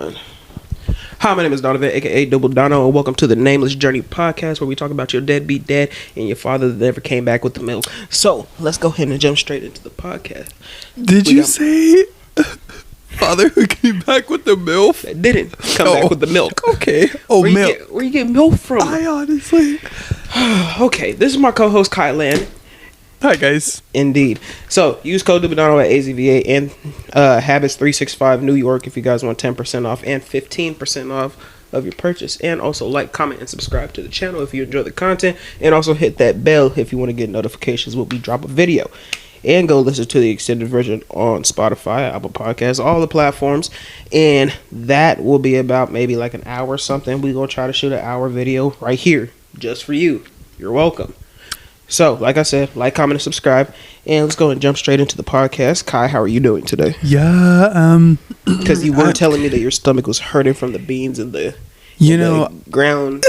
Hi, my name is Donavan, aka Dubble Dono, and welcome to the Nameless Journey podcast, where we talk about your deadbeat dad and your father that never came back with the milk. So let's go ahead and jump straight into the podcast. Did you say father who came back with the MILF? That didn't come back with the milk. Okay. Oh, milk. Where you get milk from? I honestly. Okay, this is my co-host Kai Lan. Hi guys. Indeed. So use code Dubble Dono at AZVA and Habits 365 New York if you guys want 10% off and 15% off of your purchase. And also like, comment, and subscribe to the channel if you enjoy the content. And also hit that bell if you want to get notifications when we drop a video. And go listen to the extended version on Spotify, Apple Podcasts, all the platforms. And that will be about maybe like an hour or something. We're going to try to shoot an hour video right here just for you. You're welcome. So, like I said, like, comment, and subscribe. And let's go and jump straight into the podcast. Kai, how are you doing today? Yeah, Because you were telling me that your stomach was hurting from the beans and the, ground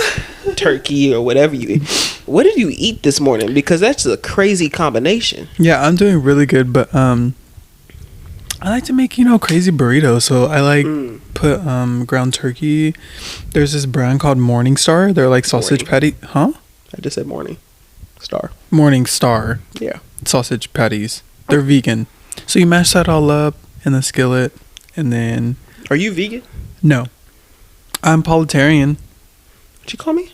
turkey or whatever you eat. What did you eat this morning? Because that's a crazy combination. Yeah, I'm doing really good, but I like to make, crazy burritos. So I put ground turkey. There's this brand called Morningstar. They're like sausage patty. Huh? I just said Morning Star. Yeah. Sausage patties. They're vegan. So you mash that all up in the skillet and then... Are you vegan? No. I'm Politarian. What'd you call me?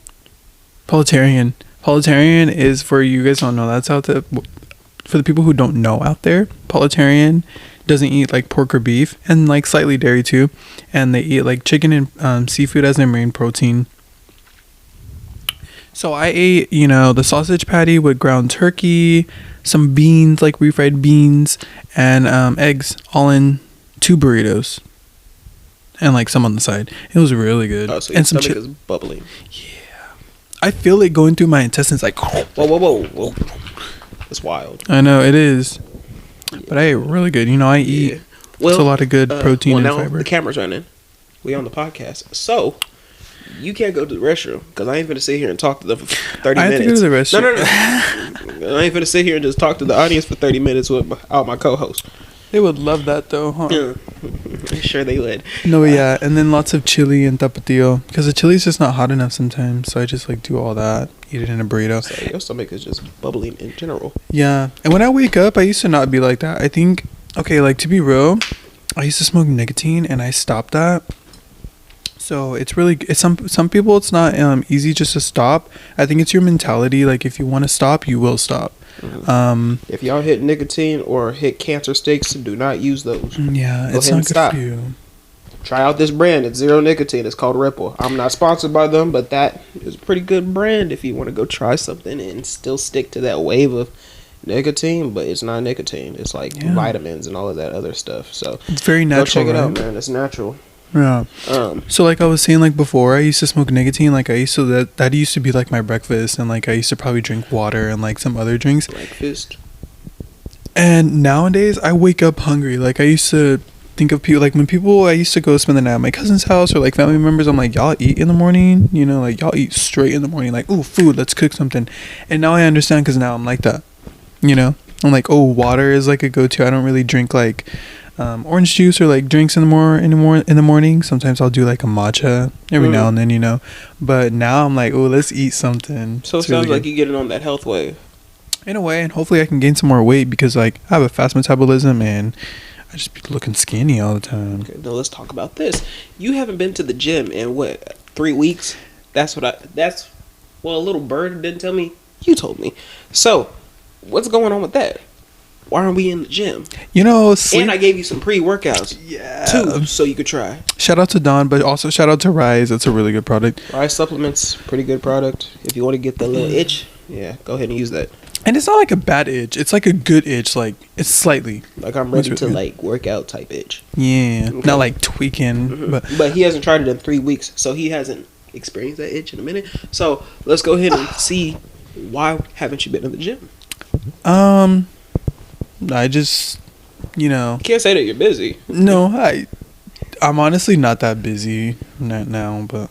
Politarian. Politarian is, for you guys don't know, that's how to... For the people who don't know out there, Politarian doesn't eat like pork or beef and like slightly dairy too. And they eat like chicken and seafood as their main protein. So I ate, the sausage patty with ground turkey, some beans, like refried beans, and eggs, all in 2 burritos. And like some on the side. It was really good. Oh, so your and some stomach is bubbling. Yeah. I feel it going through my intestines like... Whoa. That's wild. I know, it is. Yeah. But I ate really good. I eat. Yeah. Well, it's a lot of good protein and now fiber. The camera's running. We on the podcast. So... You can't go to the restroom because I ain't finna sit here and talk to them for 30 minutes. I have to go to the restroom. No. I ain't finna sit here and just talk to the audience for 30 minutes without my co-host. They would love that though, huh? Yeah. Sure they would. No, yeah. And then lots of chili and tapatio because the chili's just not hot enough sometimes. So I just do all that, eat it in a burrito. So your stomach is just bubbling in general. Yeah. And when I wake up, I used to not be like that. I think, to be real, I used to smoke nicotine and I stopped that. So it's some people it's not easy just to stop. I think it's your mentality. Like if you want to stop, you will stop. Mm-hmm. If y'all hit nicotine or hit cancer sticks, do not use those. Yeah, it's not good for you. Try out this brand. It's zero nicotine. It's called Ripple. I'm not sponsored by them, but that is a pretty good brand if you want to go try something and still stick to that wave of nicotine. But it's not nicotine. It's like vitamins and all of that other stuff. So it's very natural. Go check it out, man. It's natural. Yeah. So like I was saying before, I used to smoke nicotine. Like I used to that used to be like my breakfast, and like I used to probably drink water and like some other drinks. Breakfast. And nowadays I wake up hungry. Like I used to think of people, like when I used to go spend the night at my cousin's house or like family members. I'm like, y'all eat in the morning, like y'all eat straight in the morning. Like, ooh, food, let's cook something. And now I understand because now I'm like that. I'm like, oh, water is like a go-to. I don't really drink like orange juice or like drinks in the morning. Sometimes I'll do like a matcha every now and then, but now I'm like, oh, let's eat something. So it sounds like you get it on that health wave in a way, and hopefully I can gain some more weight because like I have a fast metabolism and I just be looking skinny all the time. Okay, now let's talk about this. You haven't been to the gym in 3 weeks? That's a little bird didn't tell me. You told me. So what's going on with that? Why aren't we in the gym? And I gave you some pre-workouts. Yeah. Too, so you could try. Shout out to Don, but also shout out to Rise. It's a really good product. Rise Supplements, pretty good product. If you want to get the little itch, go ahead and use that. And it's not like a bad itch. It's like a good itch. Like, it's slightly. Like I'm ready to like work out type itch. Yeah. Okay. Not like tweaking. Mm-hmm. But he hasn't tried it in 3 weeks, so he hasn't experienced that itch in a minute. So let's go ahead and see, why haven't you been in the gym? I just, You can't say that you're busy. No, I'm honestly not that busy now, but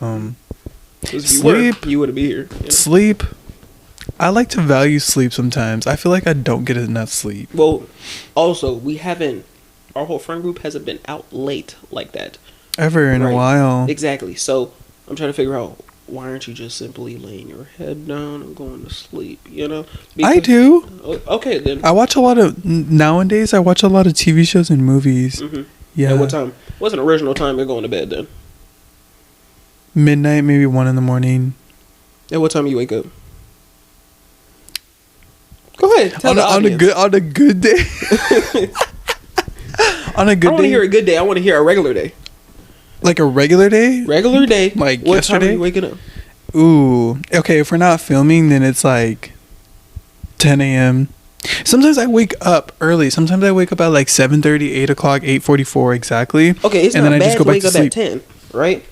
sleep. You wouldn't be here. Yeah. Sleep. I like to value sleep sometimes. I feel like I don't get enough sleep. Well, also, our whole friend group hasn't been out late like that. ever in a while. Exactly. So I'm trying to figure out, why aren't you just simply laying your head down and going to sleep? You know? I do. Okay, then. I watch a lot of nowadays. I watch a lot of TV shows and movies. Mm-hmm. Yeah. At what time? What's an original time you're going to bed then? Midnight, maybe 1 a.m. At what time you wake up? Go ahead. On a good day. On a good day. I don't want to hear a good day. I want to hear a regular day. Like a regular day? Regular day. Like what yesterday? time are you waking up? Ooh. Okay, if we're not filming, then it's like 10 a.m. Sometimes I wake up early. Sometimes I wake up at like 7:30, 8 o'clock, 8:44 exactly. Okay, it's and not then bad I just go to back wake to up sleep. at 10, right?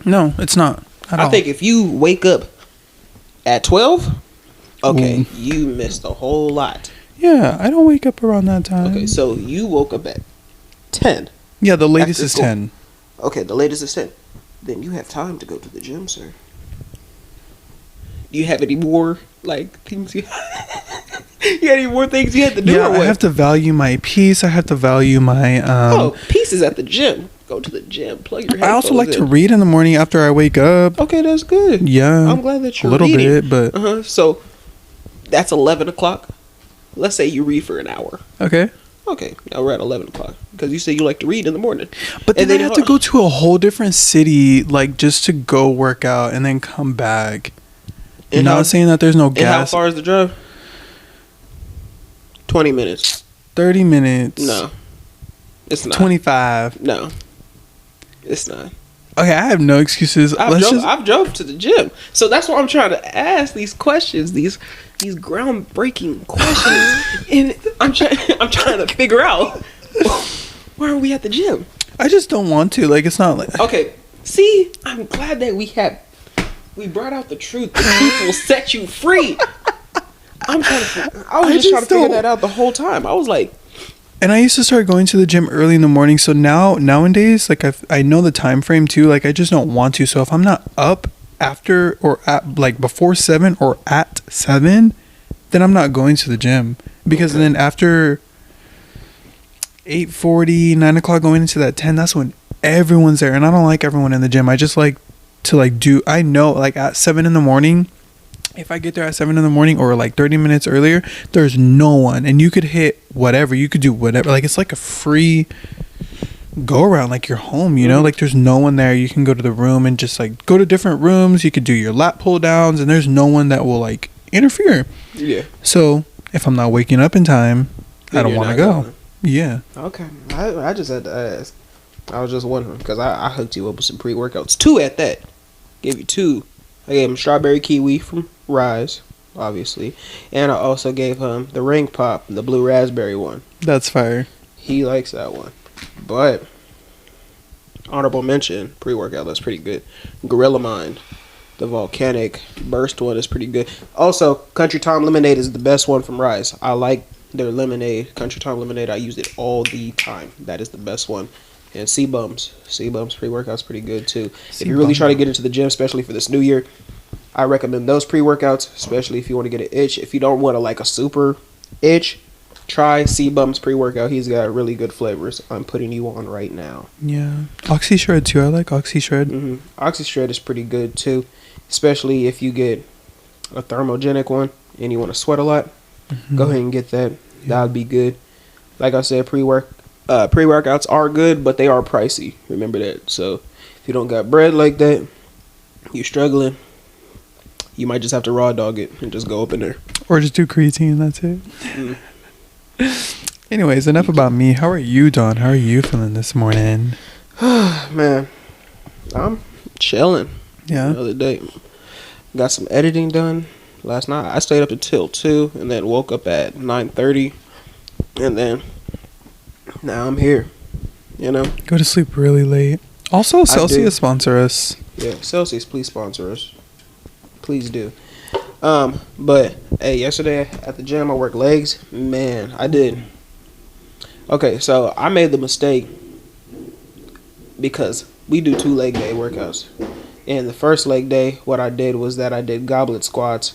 No, it's not. I think if you wake up at 12, okay, Ooh. you missed a whole lot. Yeah, I don't wake up around that time. Okay, so you woke up at 10. Yeah, the latest is 10. Okay, the latest is 10. Then you have time to go to the gym, sir. Do you have any more, like, things you... you got any more things you had to do? Yeah, or what? I have to value my peace. I have to value my... peace is at the gym. Go to the gym. Plug your headphones I also like in. to read in the morning after I wake up. Okay, that's good. Yeah. I'm glad that you're a little reading. bit, but... So, that's 11 o'clock. Let's say you read for an hour. Okay. Okay, now we're at 11 o'clock. Because you say you like to read in the morning. But then I have to go to a whole different city, like, just to go work out and then come back. And not saying that there's no gas. And how far is the drive? 20 minutes. 30 minutes. No. It's not. 25. No. It's not. Okay, I have no excuses. I've drove to the gym. So that's why I'm trying to ask these questions, these groundbreaking questions. And I'm trying to figure out, why are we at the gym? I just don't want to. Like, it's not like... Okay. See, I'm glad that we brought out the truth. The truth will set you free. I was just trying to figure that out the whole time. I was like... And I used to start going to the gym early in the morning. So nowadays, like, I know the time frame too. Like, I just don't want to. So if I'm not up after or at, like, before 7 or at 7, then I'm not going to the gym. Because then after 8:40, 9 o'clock going into that 10, that's when everyone's there. And I don't like everyone in the gym. I just like to, like, I know, like, at 7 in the morning, if I get there at 7 in the morning or like 30 minutes earlier, there's no one. And you could hit whatever. You could do whatever. Like, it's like a free go around, like you're home, you know? Like, there's no one there. You can go to the room and just, like, go to different rooms. You could do your lat pull downs, and there's no one that will, like, interfere. Yeah. So, if I'm not waking up in time, I don't want to go. Going. Yeah. Okay. I just had to ask. I was just wondering, because I hooked you up with some pre-workouts. 2 at that. Gave you 2. I gave him strawberry kiwi from Rise, obviously. And I also gave him the Ring Pop, the blue raspberry one. That's fire. He likes that one. But, honorable mention, pre-workout, that's pretty good. Gorilla Mind, the volcanic burst one is pretty good. Also, Country Time Lemonade is the best one from Rise. I like their lemonade, Country Time Lemonade. I use it all the time. That is the best one. And C-Bums pre-workout's pretty good too. If you're really trying to get into the gym, especially for this new year, I recommend those pre-workouts, especially if you want to get an itch. If you don't want a super itch, try C-Bums pre-workout. He's got really good flavors. I'm putting you on right now. Yeah. Oxy Shred too. I like Oxy Shred. Mm-hmm. Oxy Shred is pretty good too, especially if you get a thermogenic one and you want to sweat a lot. Go ahead and get that. That would be good. Like I said, pre-workouts are good, but they are pricey. Remember that. So if you don't got bread like that, you're struggling, you might just have to raw dog it and just go up in there. Or just do creatine, that's it. Anyways, enough about me. How are you, Don? How are you feeling this morning? Man, I'm chilling. Yeah. The other day, got some editing done last night. I stayed up until 2 and then woke up at 9:30, and then now I'm here. You know, go to sleep really late. Also, Celsius sponsor us. Yeah, Celsius, please sponsor us. Please do. But hey, yesterday at the gym I worked legs. Man, I did. Okay, so I made the mistake because we do 2 leg day workouts. And the first leg day, what I did was that I did goblet squats.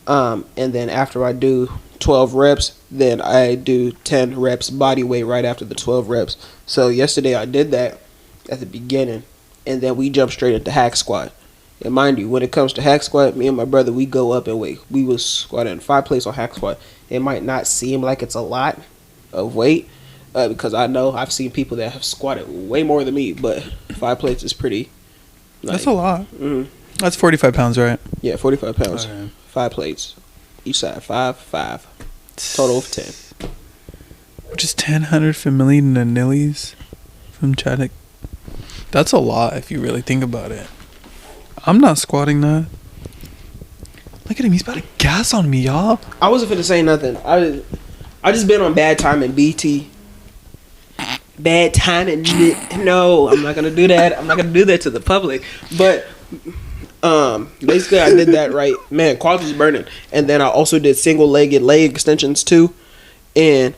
And then after I do 12 reps, then I do 10 reps body weight right after the 12 reps. So yesterday I did that, at the beginning, and then we jump straight into hack squat. And mind you, when it comes to hack squat, me and my brother, we go up in weight. We was squatting 5 plates on hack squat. It might not seem like it's a lot of weight, because I know I've seen people that have squatted way more than me, but 5 plates is pretty. That's a lot. Mm-hmm. That's 45 pounds, right? Yeah, 45 pounds. Okay. 5 plates. Each side, 5. Total of 10. Which is 1,000 familiar nillies from Chaddock. That's a lot if you really think about it. I'm not squatting that. Look at him. He's about to gas on me, y'all. I wasn't finna say nothing. I just been on bad time in BT. Bad time and no, I'm not gonna do that. I'm not gonna do that to the public. But basically I did that right. Man, quads was burning. And then I also did single-legged leg extensions too. And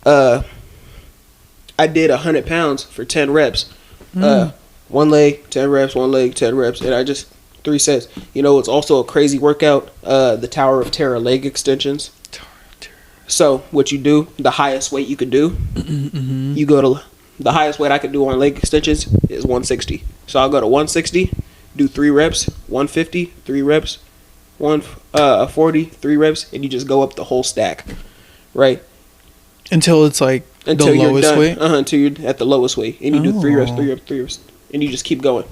I did 100 pounds for 10 reps. One leg, 10 reps, one leg, 10 reps. And I just 3 sets. You know, it's also a crazy workout. The Tower of Terror leg extensions. So what you do, the highest weight you could do, you go to the highest weight I could do on leg extensions is 160. So I'll go to 160, do 3 reps, 150, 3 reps, 140, 3 reps, and you just go up the whole stack, right? Until it's like the lowest weight? Until you're at the lowest weight. And you do 3 reps, 3 reps, 3 reps. And you just keep going.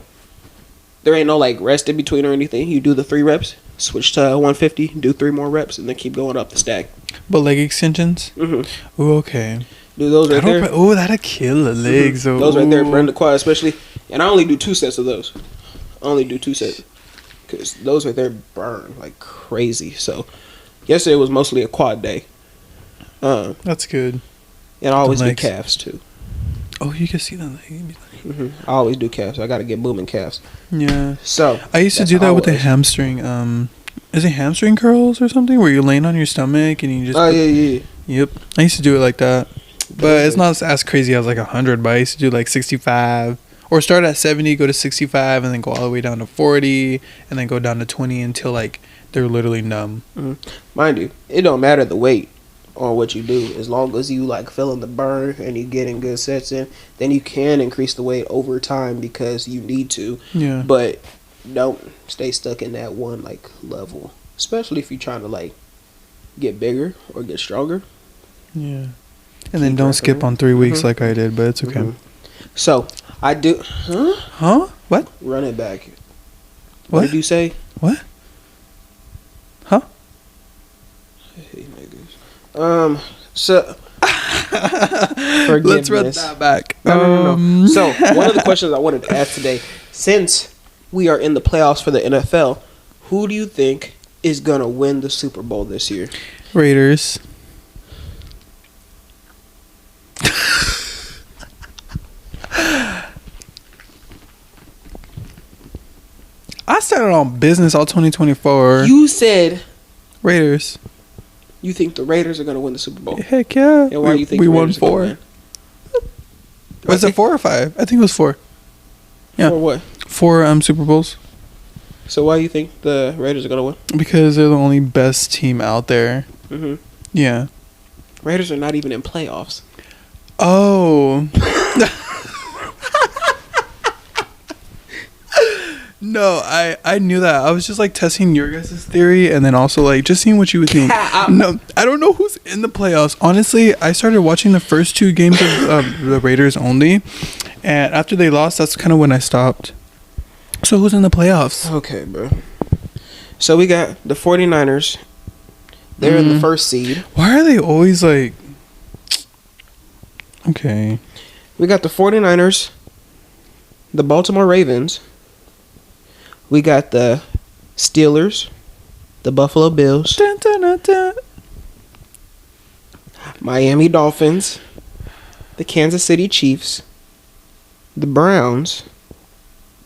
There ain't no like rest in between or anything. You do the 3 reps, switch to 150, do 3 more reps, and then keep going up the stack. But leg extensions? Mm-hmm. Ooh, okay. Do those right there. Oh, that'll kill the legs. Mm-hmm. Those right there burn the quad, especially. And I only do 2 sets of those. I only do 2 sets. Because those right there burn like crazy. So, yesterday was mostly a quad day. That's good. And I always do calves too. Oh, you can see that. I always do calves. I got to get booming calves. Yeah. So I used to do that with the hamstring. Is it hamstring curls or something where you're laying on your stomach and you just? Oh yeah. Yep. I used to do it like that, but it's not as crazy as like 100. But I used to do like 65, or start at 70, go to 65, and then go all the way down to 40, and then go down to 20 until like they're literally numb. Mind you, it don't matter the weight on what you do, as long as you like feeling the burn and you getting good sets in, then you can increase the weight over time because you need to. Yeah. But don't stay stuck in that one like level, especially if you're trying to like get bigger or get stronger. Yeah. And then don't skip on 3 weeks like I did, but it's okay. So I do. Huh? What? Run it back. What did you say? What? Huh? I hate niggas. So let's run that back. No. So one of the questions I wanted to ask today, since we are in the playoffs for the NFL, who do you think is gonna win the Super Bowl this year? Raiders. I started on business all 2024. You said Raiders. You think the Raiders are going to win the Super Bowl? Heck yeah. And why do you think we the won Raiders 4? Was it 4 or 5? I think it was 4. Yeah. 4 what? 4 Super Bowls. So why do you think the Raiders are going to win? Because they're the only best team out there. Yeah. Raiders are not even in playoffs. Oh. No, I knew that. I was just like testing your guys' theory and then also like just seeing what you would think. No, I don't know who's in the playoffs. Honestly, I started watching the first 2 games of the Raiders only. And after they lost, that's kind of when I stopped. So who's in the playoffs? Okay, bro. So we got the 49ers. They're in the first seed. Why are they always like... Okay. We got the 49ers, the Baltimore Ravens. We got the Steelers, the Buffalo Bills, Dun, dun, dun, dun. Miami Dolphins, the Kansas City Chiefs, the Browns,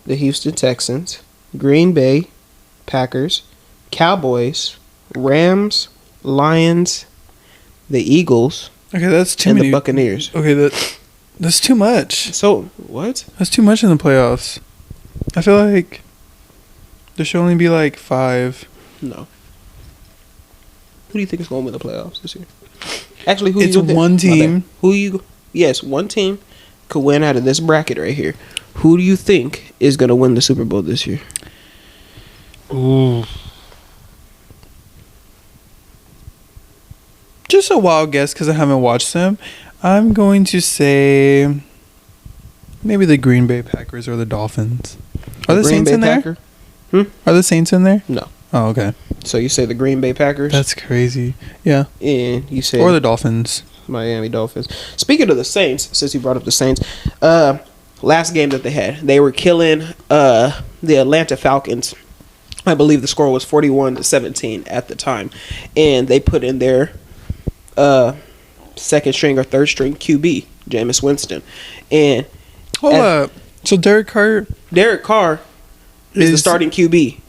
the Houston Texans, Green Bay Packers, Cowboys, Rams, Lions, the Eagles. Okay, that's too and many. The Buccaneers. Okay, that's too much. So what? That's too much in the playoffs. I feel like there should only be like 5. No. Who do you think is going to win the playoffs this year? Actually, who it's you think? One team. Who you? Yes, one team could win out of this bracket right here. Who do you think is going to win the Super Bowl this year? Ooh. Just a wild guess because I haven't watched them. I'm going to say maybe the Green Bay Packers or the Dolphins. Are the Saints in there? Are the Saints in there? No. Oh, okay. So you say the Green Bay Packers? That's crazy. Yeah. And you say... Or the Dolphins. Miami Dolphins. Speaking of the Saints, since you brought up the Saints, last game that they had, they were killing the Atlanta Falcons. I believe the score was 41-17 at the time. And they put in their second string or third string QB, Jameis Winston. And hold up. So Derek Carr is the starting QB.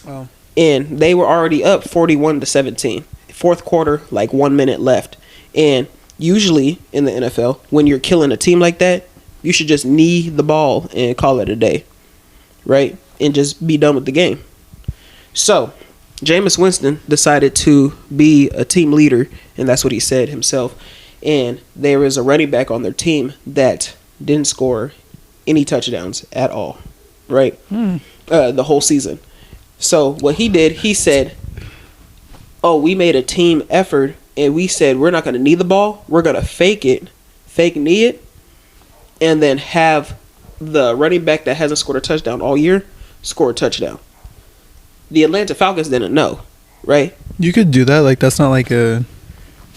Oh. And they were already up 41-17. Fourth quarter, like 1 minute left. And usually in the NFL, when you're killing a team like that, you should just knee the ball and call it a day, right? And just be done with the game. So, Jameis Winston decided to be a team leader, and that's what he said himself. And there is a running back on their team that didn't score any touchdowns at all, right? The whole season. So, what he did, he said, oh, we made a team effort, and we said we're not going to knee the ball. We're going to fake knee it, and then have the running back that hasn't scored a touchdown all year score a touchdown. The Atlanta Falcons didn't know, right? You could do that. Like, that's not like a...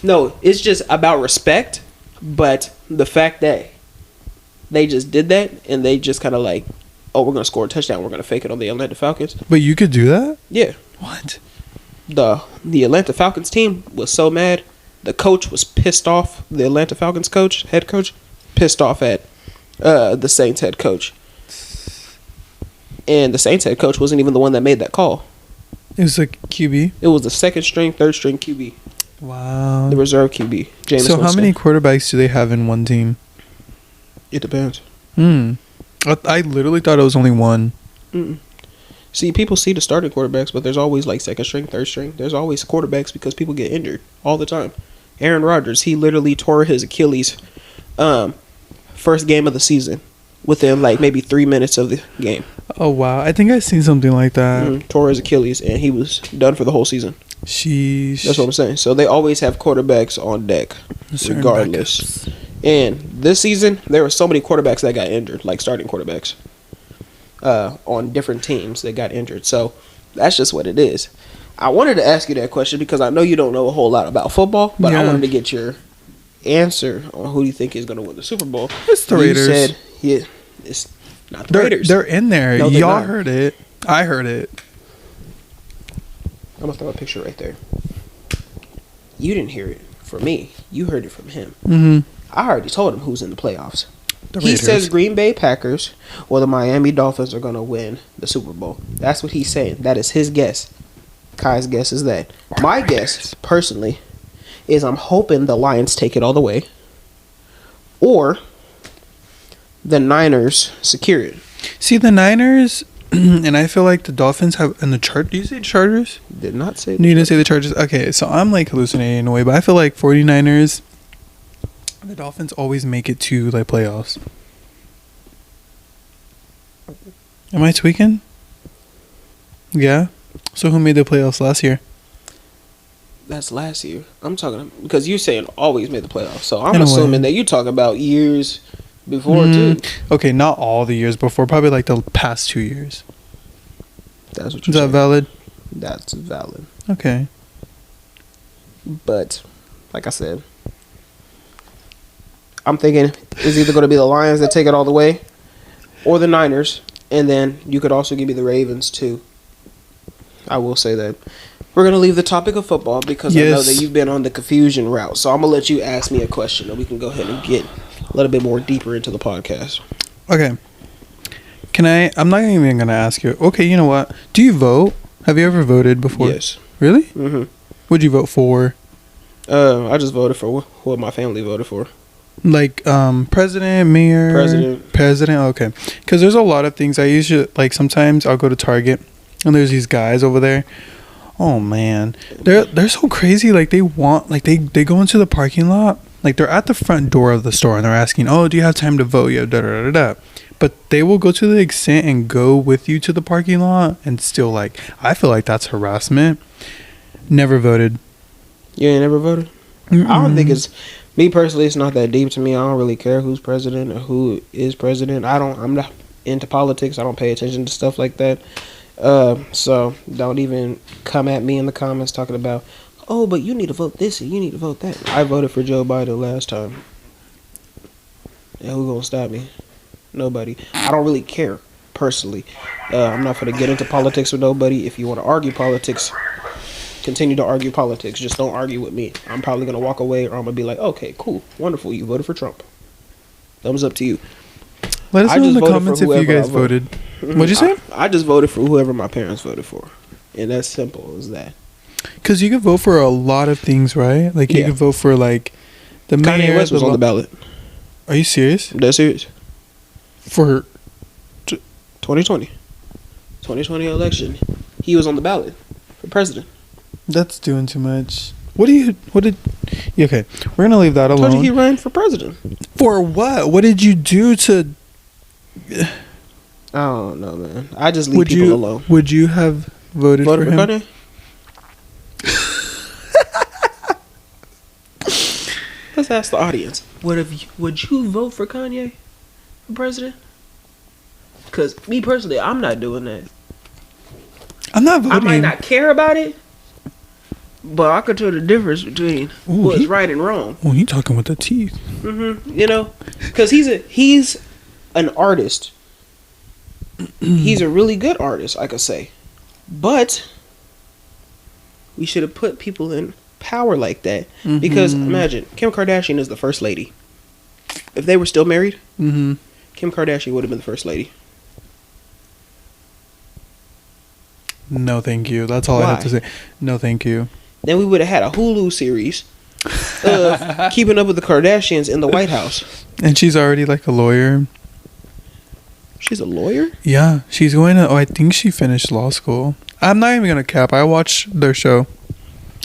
No, it's just about respect, but the fact that they just did that, and they just kind of like, oh, we're going to score a touchdown. We're going to fake it on the Atlanta Falcons. But you could do that? Yeah. What? The Atlanta Falcons team was so mad. The coach was pissed off. The Atlanta Falcons head coach, pissed off at the Saints head coach. And the Saints head coach wasn't even the one that made that call. It was a QB? It was the second string, third string QB. Wow. The reserve QB. Jameis So Winston. how many quarterbacks do they have in one team? It depends. I literally thought it was only one. See, people see the starting quarterbacks, but there's always like second string, third string. There's always quarterbacks because people get injured all the time. Aaron Rodgers, he literally tore his Achilles first game of the season within like maybe 3 minutes of the game. Oh, wow. I think I've seen something like that. Tore his Achilles, and he was done for the whole season. Sheesh. That's what I'm saying. So they always have quarterbacks on deck, regardless. And this season, there were so many quarterbacks that got injured, like starting quarterbacks. On different teams that got injured. So that's just what it is. I wanted to ask you that question because I know you don't know a whole lot about football, but I wanted to get your answer on who you think is going to win the Super Bowl. It's the Raiders. You said it's not the Raiders. They're in there. No, Y'all not. heard it. I heard it. I'm going to throw a picture right there. You didn't hear it from me. You heard it from him. I already told him who's in the playoffs. He says Green Bay Packers or the Miami Dolphins are going to win the Super Bowl. That's what he's saying. That is his guess. Kai's guess is that. My guess, personally, is I'm hoping the Lions take it all the way. Or the Niners secure it. See, the Niners, and I feel like the Dolphins have... And the Chargers... Do you say Chargers? Did not say No, you didn't say the Chargers. Okay, so I'm like hallucinating in a way, but I feel like 49ers... The Dolphins always make it to like playoffs. Am I tweaking? Yeah. So who made the playoffs last year? That's last year. I'm talking because you're saying always made the playoffs. So I'm assuming that you talk about years before too. Okay, not all the years before. Probably like the past 2 years. That's what you're saying. Is that valid? That's valid. Okay. But like I said, I'm thinking it's either going to be the Lions that take it all the way or the Niners. And then you could also give me the Ravens, too. I will say that. We're going to leave the topic of football because I know that you've been on the confusion route. So I'm going to let you ask me a question and we can go ahead and get a little bit more deeper into the podcast. Okay. I'm not even going to ask you. Okay, you know what? Do you vote? Have you ever voted before? Yes. Really? Mm-hmm. What'd you vote for? I just voted for what my family voted for. Like president, mayor, president. Okay, because there's a lot of things I usually like. Sometimes I'll go to Target and there's these guys over there. Oh man, they're so crazy. Like they want, like they go into the parking lot. Like they're at the front door of the store and they're asking, "Oh, do you have time to vote?" Yeah, da da da da. but they will go to the extent and go with you to the parking lot and still, like, I feel like that's harassment. Never voted. You ain't never voted? Mm-mm. I don't think it's, me personally, it's not that deep to me. I don't really care who's president or who is president. I'm not into politics. I don't pay attention to stuff like that. So don't even come at me in the comments talking about, oh, but you need to vote this and you need to vote that. I voted for Joe Biden last time. And who gonna stop me? Nobody. I don't really care, personally. I'm not gonna get into politics with nobody. If you want to argue politics, continue to argue politics. Just don't argue with me. I'm probably gonna walk away, or I'm gonna be like, okay, cool, wonderful, you voted for Trump. Thumbs up to you. Let us know in the comments if you guys voted. What'd you say? I just voted for whoever my parents voted for, and that's simple as that. Because you could vote for a lot of things, right? Like, you could vote for, like, the mayor. Kanye West was on the ballot. Are you serious? I'm dead serious. For 2020 election, he was on the ballot for president. That's doing too much. Okay, we're gonna leave that alone. I told you he ran for president. For what? What did you do to? I don't know, man. I just leave people alone. Would you have voted for him? Kanye? Let's ask the audience. Would you vote for Kanye for president? Because me personally, I'm not doing that. I'm not voting. I might not care about it, but I could tell the difference between what's right and wrong. Oh, he talking with the teeth. Mm-hmm. You know, because he's an artist. He's a really good artist, I could say. But we should have put people in power like that. Mm-hmm. Because imagine, Kim Kardashian is the first lady. If they were still married, Kim Kardashian would have been the first lady. No, thank you. That's all I have to say. No, thank you. Then we would have had a Hulu series of Keeping Up with the Kardashians in the White House. And she's already like a lawyer. She's a lawyer? Yeah. She's going to... Oh, I think she finished law school. I'm not even going to cap. I watched their show.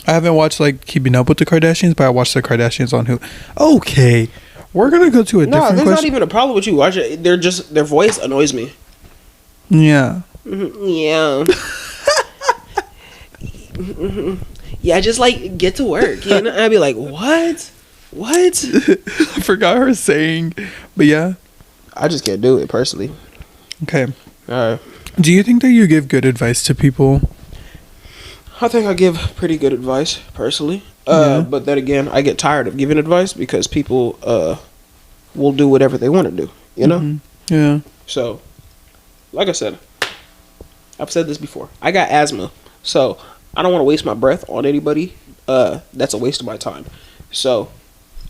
I haven't watched like Keeping Up with the Kardashians, but I watched the Kardashians on Hulu. Okay. We're going to go to a different question. No, there's not even a problem with you watching it. They're just... Their voice annoys me. Yeah. Yeah. Yeah, just like get to work. You know, I'd be like, what? I forgot her saying, but yeah, I just can't do it personally. Okay. Do you think that you give good advice to people? I think I give pretty good advice personally. But then again, I get tired of giving advice because people will do whatever they want to do. You know? Yeah. So, like I said, I've said this before. I got asthma, so I don't want to waste my breath on anybody. That's a waste of my time. So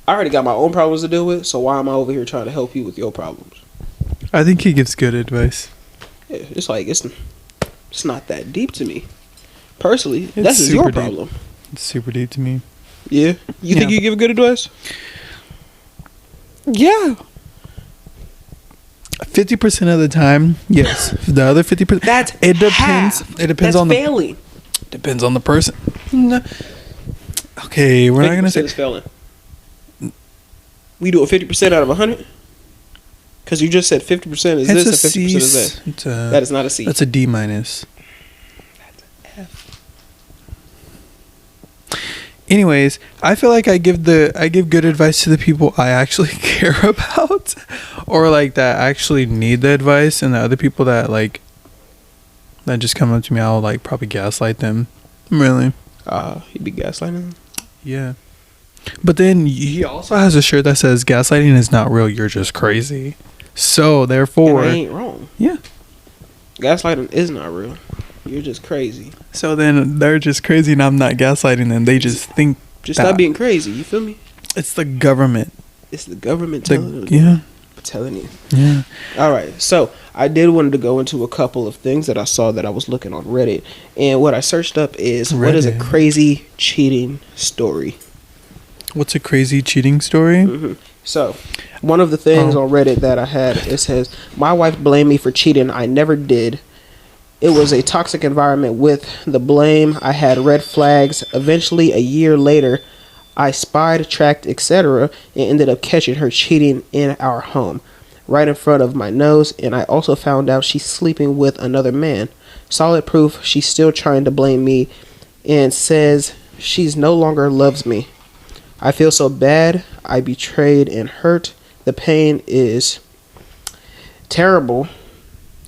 I already got my own problems to deal with, so why am I over here trying to help you with your problems? I think he gives good advice. Yeah, it's like it's not that deep to me. Personally, that's just your problem. It's super deep to me. Yeah? You think you give good advice? Yeah. 50% of the time, yes. The other 50%, it depends. Half. It depends on failing. Depends on the person. No. Okay, we're not gonna say it's failing. We do a 50% out of 100. Because you just said 50% is this and 50% is that. That is not a C. That's a D minus. That's an F. Anyways, I feel like I give good advice to the people I actually care about, or like that actually need the advice, and the other people that like that just come up to me, I'll like probably gaslight them. Really? He'd be gaslighting them? Yeah. But then he also has a shirt that says gaslighting is not real, you're just crazy. So therefore, and I ain't wrong. Yeah. Gaslighting is not real. You're just crazy. So then they're just crazy and I'm not gaslighting them. They just think stop being crazy, you feel me? It's the government. It's the government telling them. Yeah. Telling you. Yeah. All right. So I did wanted to go into a couple of things that I saw that I was looking on Reddit. And what I searched up is what is a crazy cheating story? What's a crazy cheating story? Mm-hmm. So one of the things on Reddit that I had, it says, my wife blamed me for cheating. I never did. It was a toxic environment with the blame. I had red flags. Eventually, a year later, I spied, tracked, etc., and ended up catching her cheating in our home. right in front of my nose, and I also found out she's sleeping with another man. Solid proof she's still trying to blame me and says she's no longer loves me. I feel so bad. I betrayed and hurt. The pain is terrible,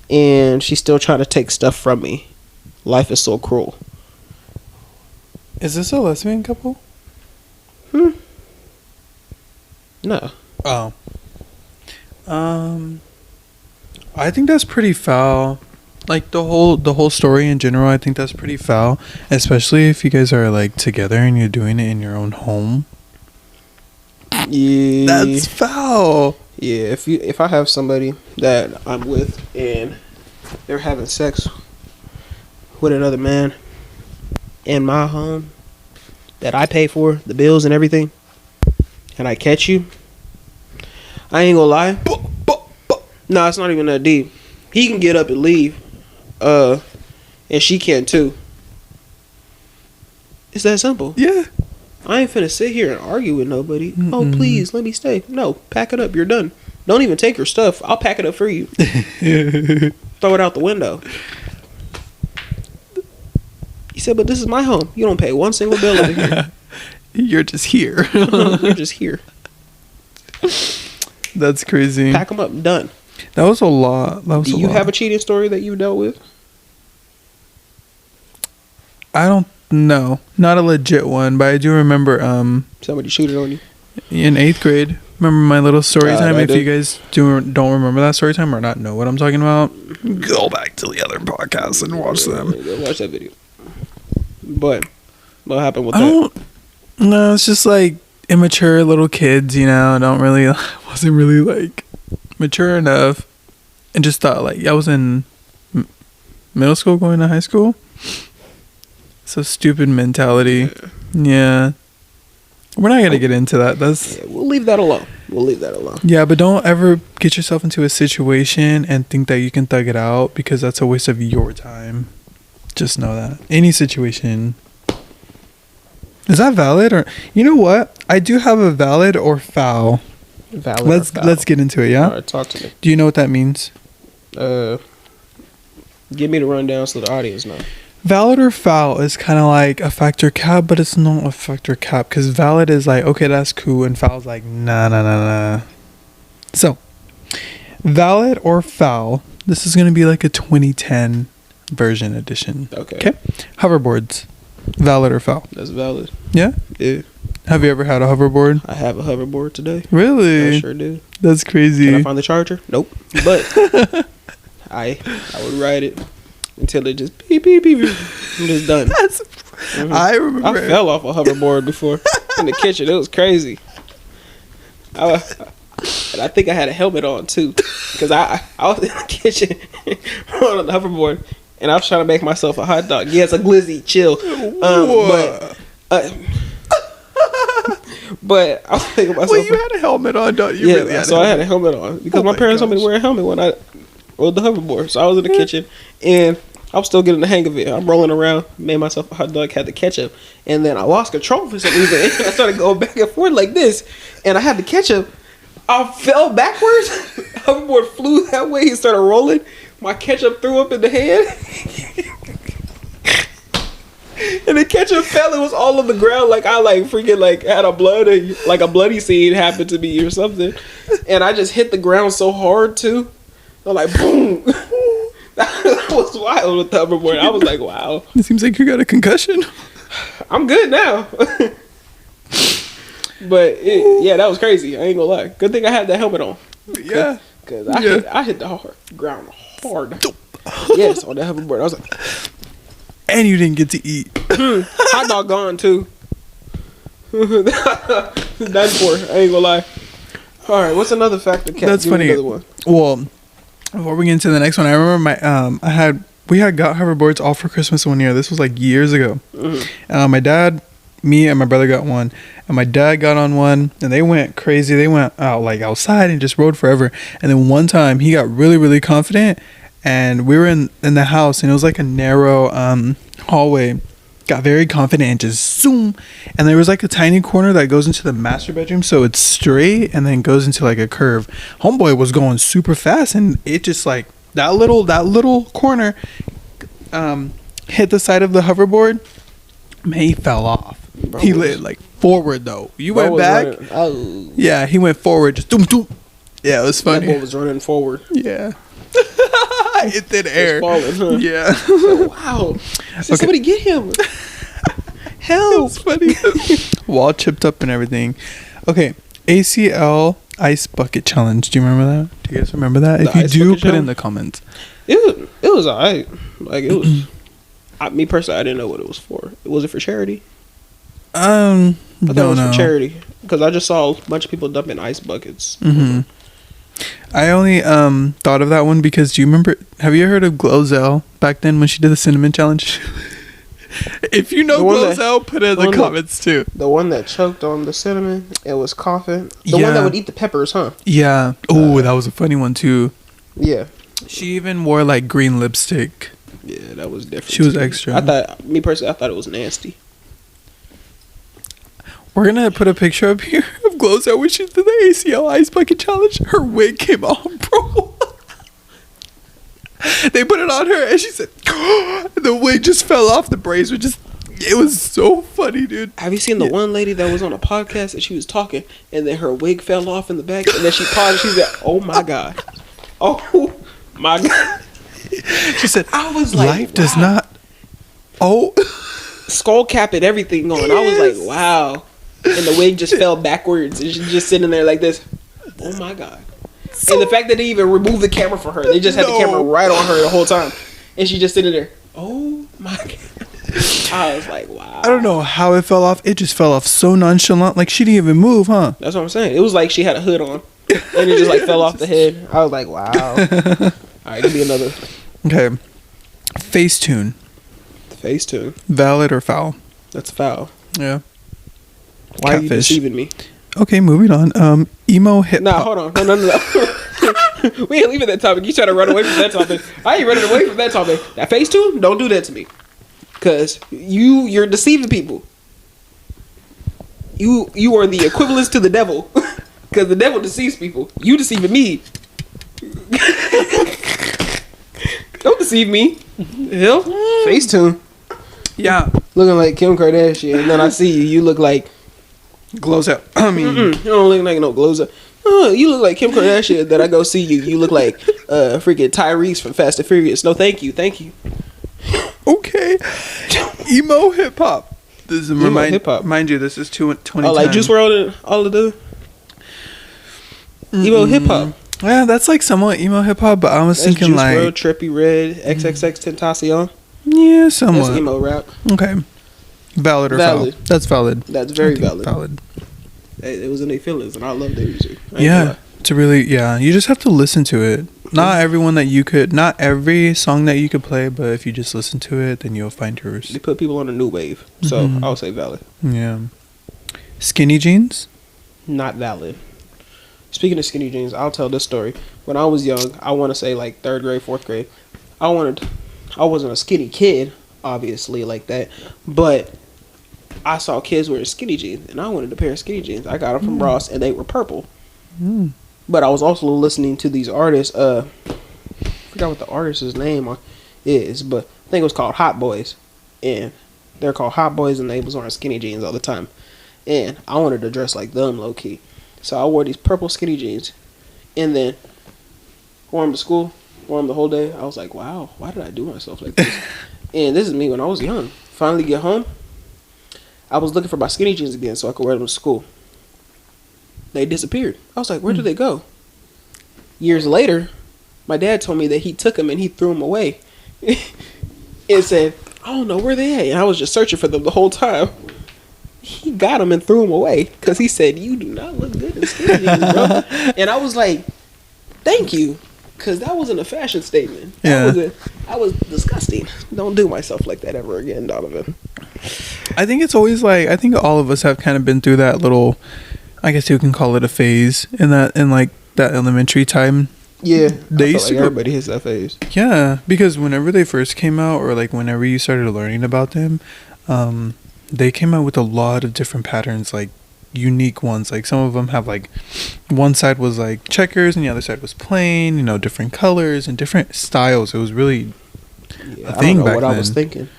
and she's still trying to take stuff from me. Life is so cruel. Is this a lesbian couple? No. Oh. I think that's pretty foul. Like the whole story in general, I think that's pretty foul. Especially if you guys are like together and you're doing it in your own home. Yeah. That's foul. Yeah, if I have somebody that I'm with and they're having sex with another man in my home that I pay for, the bills and everything, and I catch you, I ain't gonna lie. No, it's not even that deep. He can get up and leave. And she can too. It's that simple. Yeah. I ain't finna sit here and argue with nobody. Mm-mm. Oh, please, let me stay. No, pack it up. You're done. Don't even take your stuff. I'll pack it up for you. Throw it out the window. He said, but this is my home. You don't pay one single bill over here. You're just here. You're just here. That's crazy. Pack them up. Done. That was a lot. Do you have a cheating story that you dealt with? I don't know. Not a legit one, but I do remember Somebody cheated on you? in 8th grade. Remember my little story time? I If did. you guys don't remember that story time or not know what I'm talking about, go back to the other podcasts and watch them. Go watch that video. But what happened with I that? don't. No, it's just like immature little kids, you know. Wasn't really like mature enough, and just thought like I was in middle school going to high school. So stupid mentality. Yeah. We're not gonna get into that. Yeah, we'll leave that alone. Yeah, but don't ever get yourself into a situation and think that you can thug it out, because that's a waste of your time. Just know that. Any situation. Is that valid? Or you know what? I do have a valid or foul. Valid Let's get into it, yeah? All right, talk to me. Do you know what that means? Give me the rundown so the audience know. Valid or foul is kind of like a factor cap, but it's not a factor cap, because valid is like, okay, that's cool, and foul is like, nah. So, valid or foul, this is going to be like a 2010 version edition. Okay. Hoverboards, valid or foul? That's valid. Yeah? Yeah. Have you ever had a hoverboard? I have a hoverboard today. Really? I sure do. That's crazy. Can I find the charger? Nope. But I would ride it until it just beep beep beep. I'm just done. I remember. I fell off a hoverboard before in the kitchen. It was crazy. And I think I had a helmet on too, because I was in the kitchen on the hoverboard, and I was trying to make myself a hot dog. Yes, a glizzy, chill. But I was thinking myself. Well, you had a helmet on, don't you? Yeah, Really had so I had a helmet on because my parents told me to wear a helmet when I rode the hoverboard. So I was in the kitchen and I was still getting the hang of it. I'm rolling around, made myself a hot dog, had the ketchup, and then I lost control for some reason. And I started going back and forth like this, and I had the ketchup. I fell backwards. Hoverboard flew that way. He started rolling. My ketchup threw up in the hand. And the ketchup fell. It was all on the ground. Like I freaking had a bloody scene happened to me or something. And I just hit the ground so hard too. I'm like boom. That was wild with the hoverboard. I was like, wow. It seems like you got a concussion. I'm good now. But yeah, that was crazy. I ain't gonna lie. Good thing I had that helmet on. Yeah. Cause I hit the ground hard. Yes, on the hoverboard. I was like, and you didn't get to eat. hot dog gone too. That's for. I ain't gonna lie. All right, what's another factor? That's funny. One. Well, before we get into the next one, I remember we had got hoverboards all for Christmas one year. This was like years ago. Mm-hmm. My dad, me, and my brother got one, and my dad got on one, and they went crazy. They went out like outside and just rode forever. And then one time he got really, really confident, and we were in the house, and it was like a narrow hallway, got very confident and just zoom. And there was like a tiny corner that goes into the master bedroom, so it's straight and then goes into like a curve. Homeboy was going super fast, and it just like that little corner hit the side of the hoverboard. Man, he fell off. Bro, he lit like forward though. You went back. Yeah, he went forward. Just doom doom. Yeah, it was funny. That boy was running forward. Yeah. It did air. Falling, huh? Yeah. Wow. Somebody get him. Help. It's funny. Wall chipped up and everything. Okay. ACL ice bucket challenge. Do you remember that? Do you guys remember that? If you do, put in the comments. It was alright. Like it was. Me personally, I didn't know what it was for. Was it for charity? I thought it was for charity because I just saw a bunch of people dumping ice buckets. Mm-hmm. I only thought of that one because do you remember? Have you heard of Glozell back then when she did the cinnamon challenge? If you know Glozell, put it in the comments too. The one that choked on the cinnamon, it was coughing. The one that would eat the peppers, huh? Yeah. Oh, that was a funny one too. Yeah. She even wore like green lipstick. Yeah, that was different. She was extra. I thought it was nasty. We're gonna put a picture up here of Glozell when she did the ACL ice bucket challenge. Her wig came off, bro. They put it on her and she said, the wig just fell off. The braids were just, it was so funny, dude. Have you seen the one lady that was on a podcast and she was talking and then her wig fell off in the back and then she paused and she said, oh my God. Oh my God. She said, I was like, life does not. Oh. Skull cap and everything on. Yes. I was like, wow. And the wig just fell backwards and she's just sitting there like this. Oh my God. So, and the fact that they even removed the camera for her. They just had the camera right on her the whole time. And she just sitting there. Oh my God. I was like, wow. I don't know how it fell off. It just fell off so nonchalant. Like she didn't even move, huh? That's what I'm saying. It was like she had a hood on. And it just like fell off the head. I was like, wow. Alright, give me another. Okay. Facetune. Facetune. Valid or foul? That's foul. Yeah. Why are you deceiving me? Okay, moving on. Emo hip. Nah, hold on. No. We ain't leaving that topic. You trying to run away from that topic. I ain't running away from that topic. That Facetune, don't do that to me. Cause you're deceiving people. You are the equivalents to the devil. Cause the devil deceives people. You deceiving me. Don't deceive me. Hell, Facetune. Yeah. Looking like Kim Kardashian, and then I see you. You look like Glozell. I mean, you don't look like no Glozell. Oh, you look like Kim Kardashian. That I go see you. You look like freaking Tyrese from Fast and Furious. No, thank you. Okay. Emo hip hop. This is hip hop. Mind you, this is 2010. Oh, like Juice WRLD and all of the emo hip hop. Yeah, that's like somewhat emo hip hop, but I was thinking Juice like WRLD, Trippie Redd, XXX Tentacion. Yeah, somewhat. That's emo rap. Okay. Valid or foul? That's valid. That's very valid. Valid. It was in their feelings, and I love their music. Yeah, to really, you just have to listen to it. Not every song that you could play, but if you just listen to it, then you'll find yours. They put people on a new wave, so I would say valid. Yeah. Skinny jeans? Not valid. Speaking of skinny jeans, I'll tell this story. When I was young, I want to say like 3rd grade, 4th grade, I wasn't a skinny kid, obviously, like that, but I saw kids wearing skinny jeans, and I wanted a pair of skinny jeans. I got them from Ross, and they were purple. But I was also listening to these artists. I forgot what the artist's name is, but I think it was called Hot Boys, and they're called Hot Boys, and they was wearing skinny jeans all the time. And I wanted to dress like them, low key, so I wore these purple skinny jeans, and then wore them to school, wore them the whole day. I was like, wow, why did I do myself like this? And this is me when I was young. Finally get home, I was looking for my skinny jeans again so I could wear them to school. They disappeared. I was like, where did they go? Years later, my dad told me that he took them and he threw them away. And said, I don't know where they at. And I was just searching for them the whole time. He got them and threw them away because he said, you do not look good in skinny jeans, bro. And I was like, thank you. Because that wasn't a fashion statement. That was disgusting. Don't do myself like that ever again, Donavan. I think it's always like, I think all of us have kind of been through that little, I guess you can call it a phase in that elementary time. Yeah. They used to everybody hits that phase. Yeah, because whenever they first came out, or like whenever you started learning about them, they came out with a lot of different patterns, like unique ones. Like some of them have like one side was like checkers and the other side was plain, you know, different colors and different styles. It was really a I thing don't know back what then. I was thinking.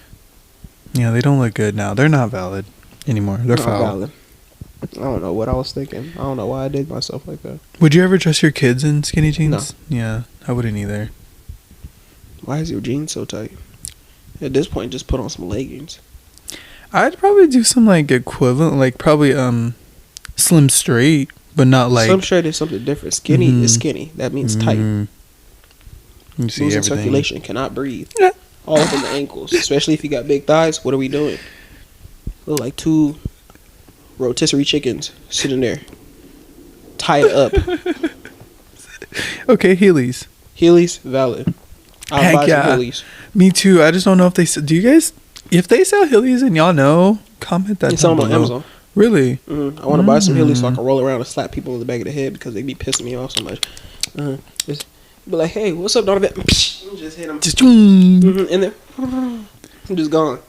Yeah, they don't look good now. They're not valid anymore. They're Not foul. valid. I don't know what I was thinking. I don't know why I did myself like that. Would you ever dress your kids in skinny jeans? No. Yeah, I wouldn't either. Why is your jeans so tight? At this point, just put on some leggings. I'd probably do some like equivalent, like probably slim straight, but not like Slim straight is something different. Skinny is skinny. That means tight. You see Losing everything. circulation, cannot breathe. Yeah. All up in the ankles, especially if you got big thighs. What are we doing? Look like two rotisserie chickens sitting there, tied up. Okay, Heelys. Heelys, valid. I'll Heck buy yeah. some Heelys. Me too. I just don't know if they do. You guys, if they sell Heelys and y'all know, comment that. It's on down below. Amazon. Really? I want to buy some Heelys so I can roll around and slap people in the back of the head because they be pissing me off so much. Just be like, hey, what's up, Donavan? Just hit them. Just And then I'm just gone.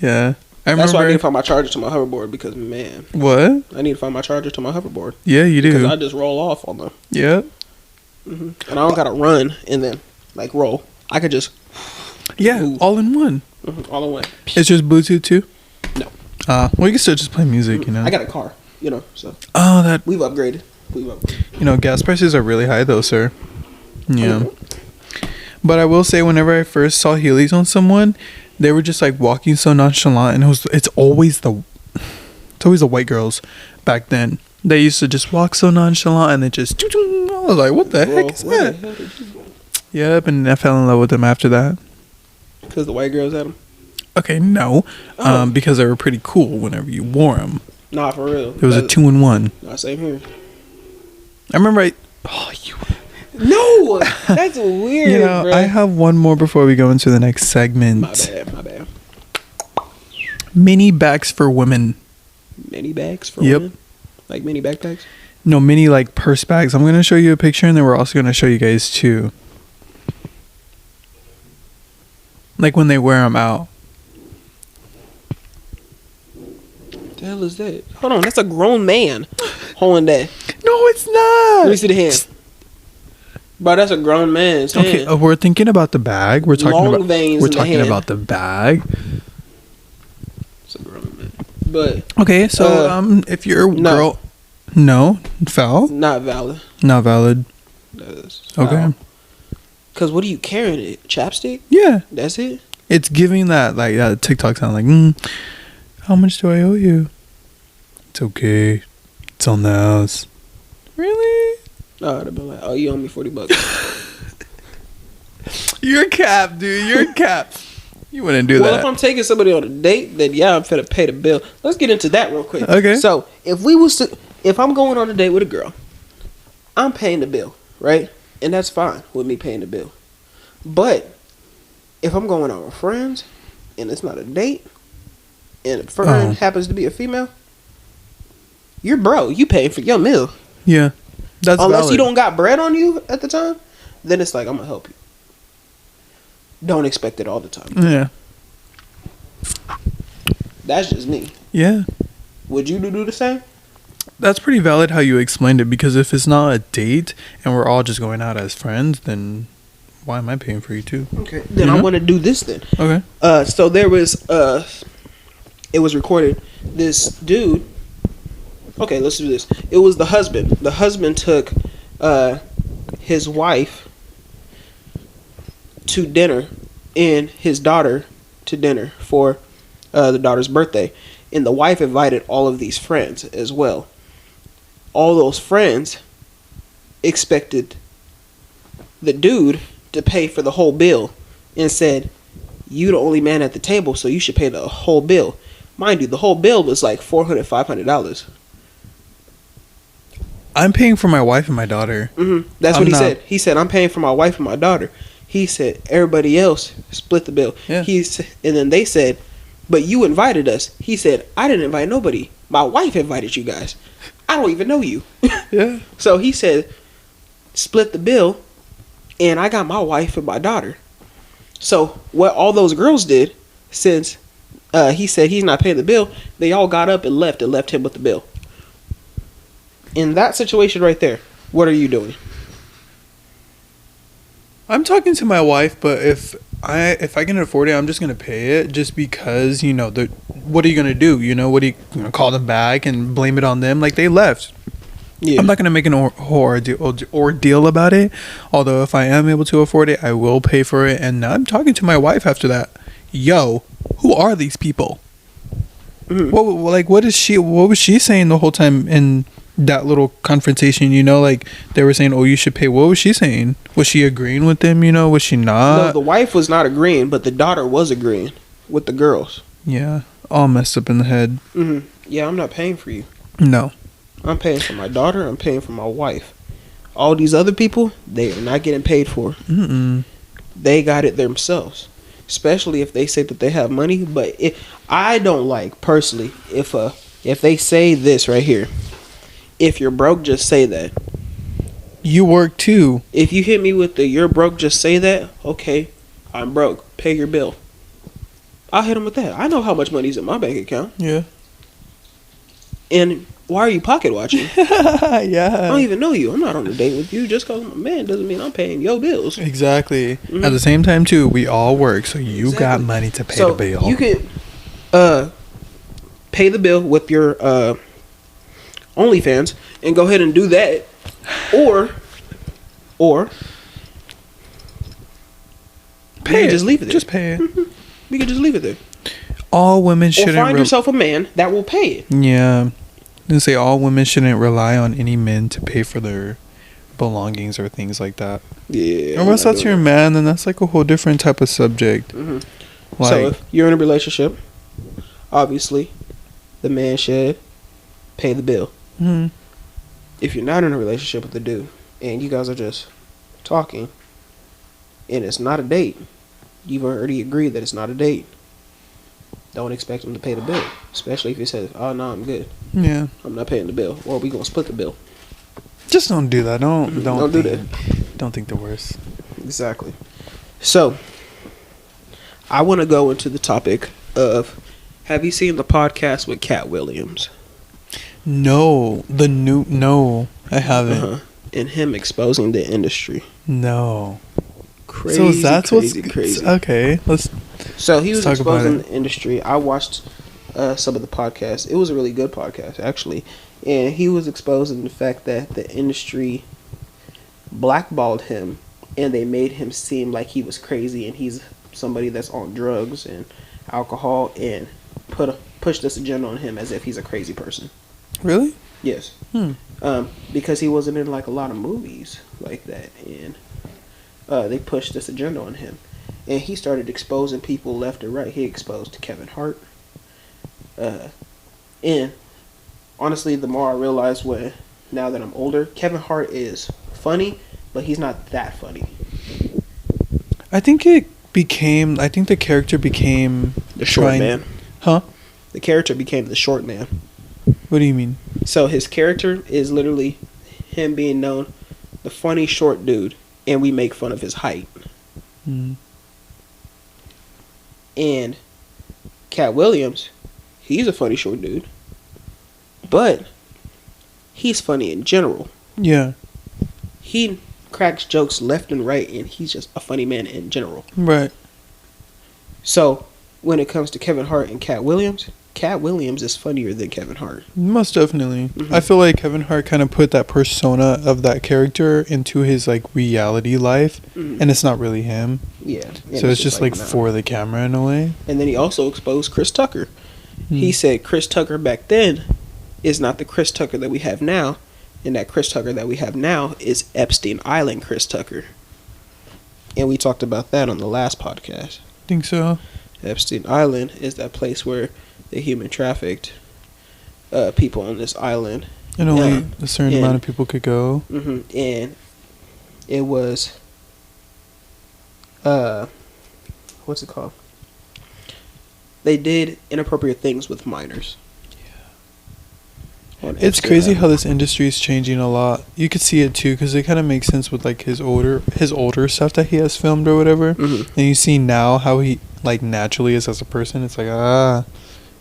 yeah. That's why I need to find my charger to my hoverboard because, man, What? I need to find my charger to my hoverboard. Yeah, you Because do. I just roll off on them. Yeah. And I don't got to run and then, like, roll. I could just Yeah, move. all in one. All in one. It's just Bluetooth too. No. Well, you can still just play music, you know. I got a car, so Oh, that we've upgraded. you know, gas prices are really high though, sir. Yeah. But I will say, whenever I first saw Heelys on someone, they were just like walking so nonchalant, and it's always the white girls back then. They used to just walk so nonchalant, and they just. I was like, what the heck is Where the that? hell did you go? Yep, and I fell in love with them after that. Because the white girls had them? Okay, no, Oh. because they were pretty cool whenever you wore them. Nah, for real. It was a 2-in-1. Nah, same here. I remember you. No! That's weird, You know, bro. I have one more before we go into the next segment. My bad. Mini bags for women. Mini bags for Yep. women? Like mini backpacks? No, mini like purse bags. I'm going to show you a picture, and then we're also going to show you guys too. Like when they wear them out. The hell is that? Hold on, that's a grown man holding that. No, it's not. Let me see the hand. Bro, that's a grown man's hand. Okay, we're thinking about the bag. We're talking Long about veins we're in the talking hand. about the bag. It's a grown man. But Okay, so if you're a no. girl, no, foul, not valid. not valid. That is Okay, Because what are you carrying it? Chapstick? yeah, That's it? it's giving that like that TikTok sound like, how much do I owe you? It's okay, it's on the house. Really? Oh, I'd have been like, oh, you owe me $40. You're cap, dude. You're cap. You wouldn't do Well, that. if I'm taking somebody on a date, then yeah, I'm finna pay the bill. Let's get into that real quick. Okay. So if I'm going on a date with a girl, I'm paying the bill, right? And that's fine with me paying the bill. But if I'm going out with friends and it's not a date, and a friend happens to be a female, you're bro. You paying for your meal. Yeah, that's Unless valid. you don't got bread on you at the time, then it's like I'm gonna help you. Don't expect it all the time. Yeah. That's just me. Yeah. Would you do the same? That's pretty valid how you explained it, because if it's not a date and we're all just going out as friends, then why am I paying for you too? Okay. Then I want to do this then. Okay. So there was it was recorded. This dude. Okay, let's do this. It was the husband. The husband took his wife to dinner and his daughter to dinner for the daughter's birthday, and the wife invited all of these friends as well. All those friends expected the dude to pay for the whole bill and said, "You the only man at the table, so you should pay the whole bill." Mind you, the whole bill was like $400, $500. I'm paying for my wife and my daughter. That's I'm what he not- said. He said, "I'm paying for my wife and my daughter." He said, "Everybody else split the bill." Yeah. And then they said, "But you invited us." He said, "I didn't invite nobody. My wife invited you guys. I don't even know you." Yeah. So he said, "Split the bill," and I got my wife and my daughter. So what all those girls did, since he said he's not paying the bill. They all got up and left him with the bill. In that situation right there, what are you doing? I'm talking to my wife, but if I can afford it, I'm just gonna pay it, just because, you know, what are you gonna do? You know, what are you gonna call them back and blame it on them? Like, they left. Yeah. I'm not gonna make an ordeal about it. Although if I am able to afford it, I will pay for it. And I'm talking to my wife after that. Yo, who are these people? Mm-hmm. What was she saying the whole time in that little confrontation? You know, like, they were saying, oh, you should pay. What was she saying? Was she agreeing with them? You know, was she not? No, the wife was not agreeing, but the daughter was agreeing with the girls. Yeah, all messed up in the head. Mm-hmm. Yeah, I'm not paying for you. No. I'm paying for my daughter. I'm paying for my wife. All these other people, they are not getting paid for. Mm-mm. They got it themselves. Especially if they say that they have money. But I don't like, personally, if they say this right here. If you're broke, just say that. You work too. If you hit me with the "you're broke, just say that," okay, I'm broke. Pay your bill. I'll hit them with that. I know how much money's in my bank account. Yeah. And why are you pocket watching? Yeah. I don't even know you. I'm not on a date with you. Just because I'm a man doesn't mean I'm paying your bills. Exactly. Mm-hmm. At the same time, too, we all work, so you Exactly. got money to pay the bill. You could pay the bill with your OnlyFans and go ahead and do that, or pay it. Just leave it there. Just pay it. We could just leave it there. All women Or shouldn't. find yourself a man that will pay it. Yeah. And say all women shouldn't rely on any men to pay for their belongings or things like that. Yeah. Unless that's your man, then that's like a whole different type of subject. Mm-hmm. Like, So if you're in a relationship, obviously, the man should pay the bill. mm-hmm. If you're not in a relationship with the dude and you guys are just talking and it's not a date, you've already agreed that it's not a date. Don't expect him to pay the bill, especially if he says, "Oh no, I'm good. Yeah. I'm not paying the bill," or we gonna split the bill. Just don't do that. Don't do think, Don't think the worst. Exactly. So, I want to go into the topic of: have you seen the podcast with Cat Williams? No, I haven't. Uh-huh. And him exposing the industry. No. Crazy. So that's crazy. Okay. So he was talk about exposing it. the industry. I watched some of the podcasts. It was a really good podcast, actually. And he was exposing the fact that the industry blackballed him, and they made him seem like he was crazy and he's somebody that's on drugs and alcohol, and push this agenda on him as if he's a crazy person. Really? Yes. Because he wasn't in like a lot of movies like that, and they pushed this agenda on him. And he started exposing people left and right. He exposed Kevin Hart. And honestly, the more I realize now that I'm older, Kevin Hart is funny, but he's not that funny. I think the character became The short man. Huh? The character became the short man. What do you mean? So his character is literally him being known the funny short dude, and we make fun of his height. Mm. And Cat Williams, he's a funny short dude, but he's funny in general. Yeah. He cracks jokes left and right, and he's just a funny man in general. Right. So when it comes to Kevin Hart and Cat Williams is funnier than Kevin Hart. Most definitely. Mm-hmm. I feel like Kevin Hart kind of put that persona of that character into his like reality life, and it's not really him. Yeah. So it's just like for the camera in a way. And then he also exposed Chris Tucker. He said Chris Tucker back then is not the Chris Tucker that we have now, and that Chris Tucker that we have now is Epstein Island Chris Tucker. And we talked about that on the last podcast. Think so. Epstein Island is that place where they human trafficked people on this island. And only a certain amount of people could go. Mm-hmm. And it was, what's it called? They did inappropriate things with minors. on It's Epstein crazy Island. how this industry is changing a lot. You could see it too, because it kind of makes sense with like his older stuff that he has filmed or whatever. Mhm. And you see now how he like naturally is as a person. It's like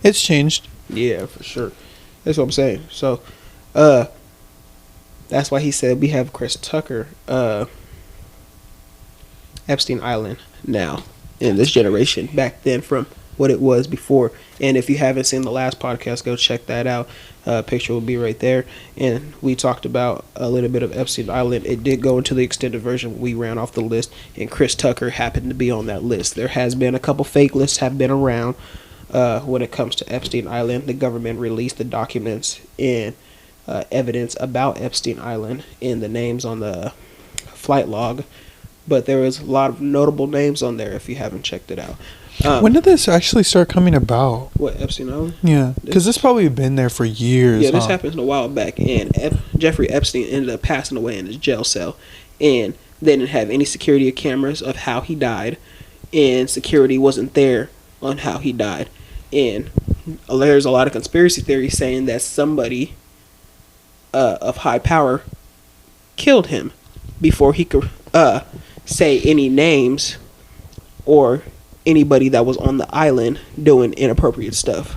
it's changed. Yeah, for sure. That's what I'm saying. So, that's why he said we have Chris Tucker, Epstein Island now in this generation. Back then, from what it was before. And if you haven't seen the last podcast, go check that out. Picture will be right there. And we talked about a little bit of Epstein Island. It did go into the extended version. We ran off the list, and Chris Tucker happened to be on that list. There has been a couple fake lists have been around when it comes to Epstein Island. The government released the documents and evidence about Epstein Island and the names on the flight log. But there is a lot of notable names on there if you haven't checked it out. When did this actually start coming about? What, Epstein Island? Yeah, because this probably been there for years. Yeah, this happened a while back, and Jeffrey Epstein ended up passing away in his jail cell, and they didn't have any security cameras of how he died, and security wasn't there on how he died, and there's a lot of conspiracy theories saying that somebody of high power killed him before he could say any names or anybody that was on the island doing inappropriate stuff.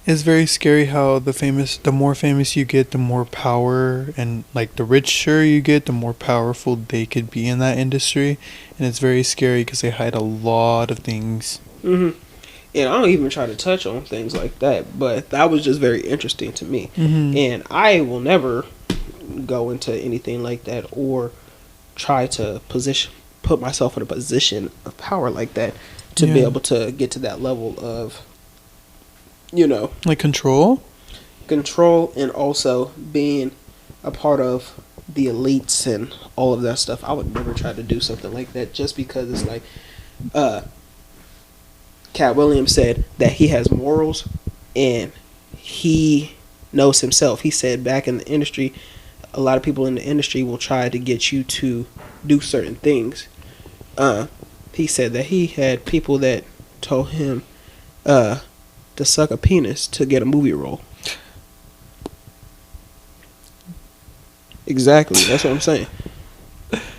It's very scary how the more famous you get, the more power, and like the richer you get, the more powerful they could be in that industry. And it's very scary because they hide a lot of things. Mm-hmm. And I don't even try to touch on things like that, but that was just very interesting to me. Mm-hmm. And I will never go into anything like that or try to put myself in a position of power like that to be able to get to that level of, like control, and also being a part of the elites and all of that stuff. I would never try to do something like that just because it's like, Cat Williams said that he has morals and he knows himself. He said back in the industry, a lot of people in the industry will try to get you to do certain things. He said that he had people that told him to suck a penis to get a movie role. Exactly, that's what I'm saying.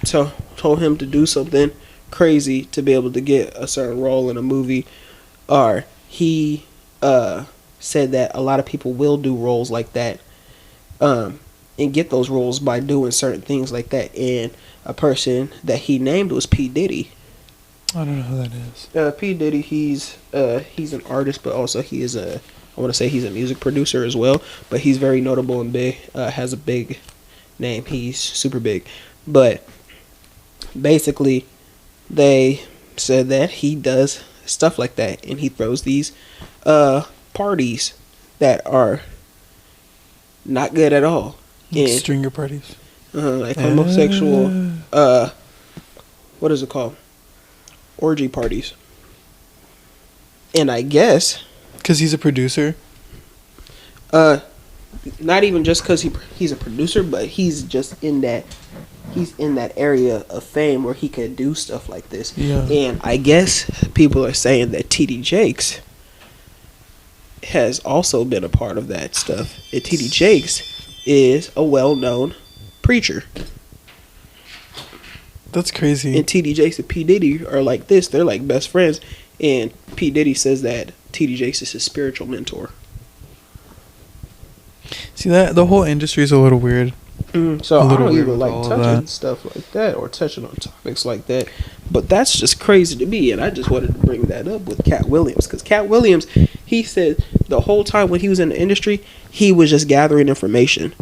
So told him to do something crazy to be able to get a certain role in a movie, or he said that a lot of people will do roles like that and get those roles by doing certain things like that. And a person that he named was P. Diddy. I don't know who that is. P. Diddy, he's an artist, but also he's a music producer as well. But he's very notable and big. Has a big name. He's super big. But basically, they said that he does stuff like that, and he throws these parties that are not good at all. Like stringer parties. Like homosexual. What is it called? Orgy parties. And I guess because he's a producer. Not even just because he's a producer, but he's just in that area of fame where he could do stuff like this. Yeah. And I guess people are saying that TD Jakes has also been a part of that stuff. And TD Jakes is a well-known preacher. That's crazy. And TD Jakes and P. Diddy are like this. They're like best friends. And P. Diddy says that TD Jakes is his spiritual mentor. See, that the whole industry is a little weird. So I don't even with like all of touching that. stuff like that or touching on topics like that. But that's just crazy to me. And I just wanted to bring that up with Cat Williams. Because Cat Williams, he said the whole time when he was in the industry, he was just gathering information.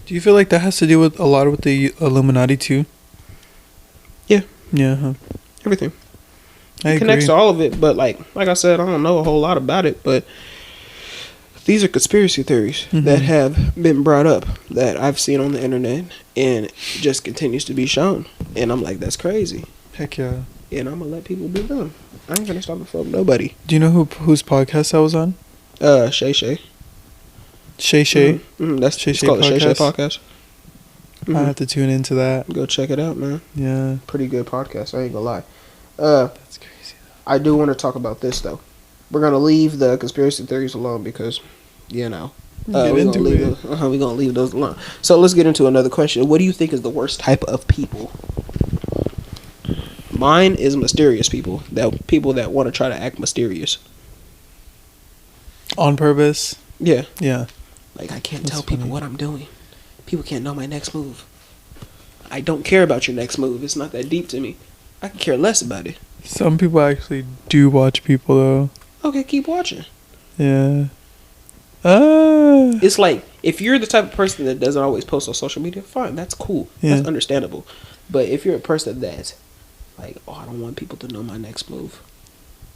Do you feel like that has to do with a lot with the Illuminati too? Yeah. Yeah. Huh. Everything. I It connects agree. to all of it. But like I said, I don't know a whole lot about it. But these are conspiracy theories that have been brought up that I've seen on the internet, and it just continues to be shown. And I'm like, that's crazy. Heck yeah. And I'm gonna let people do them. I ain't gonna stop it from nobody. Do you know whose podcast I was on? Shay Shay. Shay Shay. That's Shay it's Shay called the Shay Shay Podcast? Podcast. I have to tune into that. Go check it out, man. Yeah. Pretty good podcast. I ain't gonna lie. That's crazy. I do want to talk about this though. We're gonna leave the conspiracy theories alone because, Get into it. We're gonna leave those alone. So let's get into another question. What do you think is the worst type of people? Mine is mysterious people. People that want to try to act mysterious. On purpose. Yeah. Yeah. Like, I can't tell people what I'm doing. People can't know my next move. I don't care about your next move. It's not that deep to me. I can care less about it. Some people actually do watch people though. Okay, keep watching. Yeah. It's like, if you're the type of person that doesn't always post on social media, fine, that's cool. Yeah. That's understandable. But if you're a person that's like, oh, I don't want people to know my next move.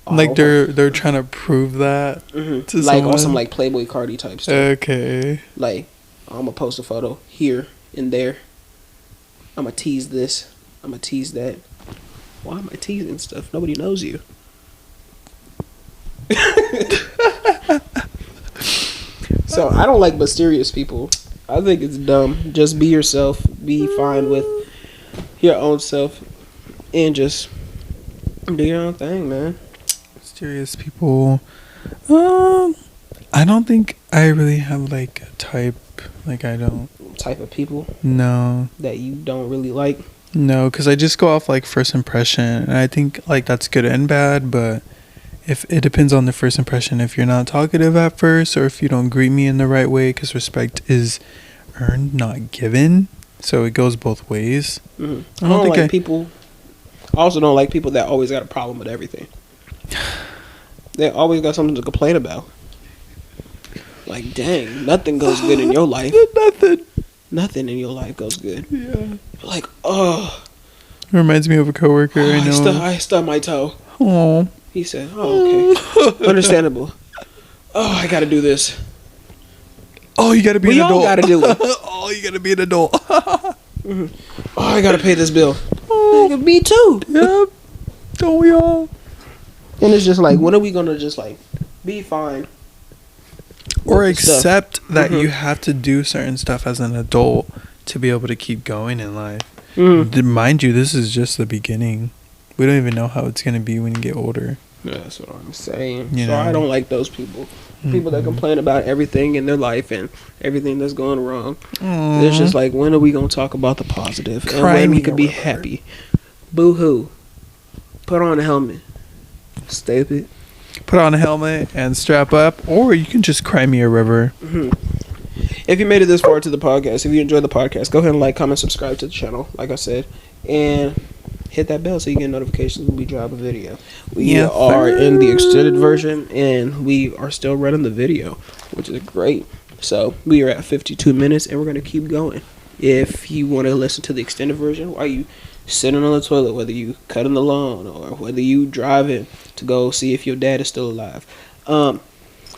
Oh, like they're trying to prove that to like someone. on some like Playboy Cardi type stuff. Okay. Like, I'm gonna post a photo here and there. I'm gonna tease this. I'm gonna tease that. Why am I teasing stuff? Nobody knows you. So I don't like mysterious people. I think it's dumb. Just be yourself. Be fine with your own self, and just do your own thing, man. Mysterious people. I don't think I really have like a type. Like I don't. Type of people. No. That you don't really like. No, because I just go off like first impression, and I think like that's good and bad. But if it depends on the first impression, if you're not talkative at first, or if you don't greet me in the right way, because respect is earned, not given. So it goes both ways. Mm-hmm. I don't like people. I also don't like people that always got a problem with everything. They always got something to complain about. Like, dang, nothing goes good in your life. Nothing in your life goes good. Yeah. Like, oh. It reminds me of a coworker I know. I stubbed my toe. Oh. He said, oh, okay. Understandable. Oh, I gotta do this. Oh, you gotta be an adult. We all gotta do it. Oh, you gotta be an adult. Mm-hmm. Oh, I gotta pay this bill. Oh, me too. Yep. Don't we all? And it's just like, when are we gonna just like be fine? Or accept that you have to do certain stuff as an adult to be able to keep going in life. Mind you, this is just the beginning. We don't even know how it's gonna be when you get older. Yeah, that's what I'm saying. You so know? I don't like those people. People that complain about everything in their life and everything that's going wrong. It's just like, when are we gonna talk about the positive and when we can be happy? Boo hoo. Put on a helmet. Stupid. Put on a helmet and strap up, or you can just cry me a river. If you made it this far to the podcast, if you enjoyed the podcast, go ahead and like, comment, subscribe to the channel, like I said, and hit that bell so you get notifications when we drop a video. We are in the extended version, and we are still running the video, which is great. So we are at 52 minutes, and we're going to keep going. If you want to listen to the extended version while you sitting on the toilet, whether you cutting the lawn or whether you driving to go see if your dad is still alive,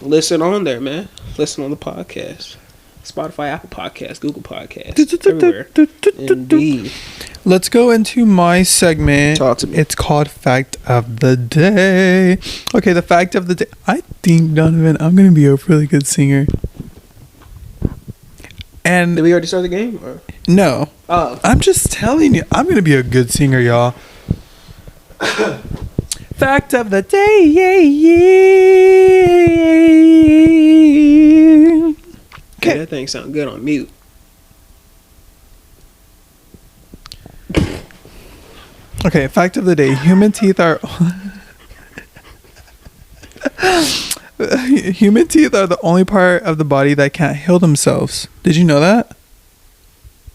listen on there, man. Listen on the podcast. Spotify, Apple Podcasts, Google Podcasts, everywhere. Indeed. Let's go into my segment. Talk to me. It's called Fact of the Day. Okay, the fact of the day. I think, Donavan, I'm going to be a really good singer. And did we already start the game? Or? No. Oh. I'm just telling you, I'm going to be a good singer, y'all. Fact of the day. Okay, that thing sound good on mute. Okay, fact of the day. Human teeth are the only part of the body that can't heal themselves. Did you know that?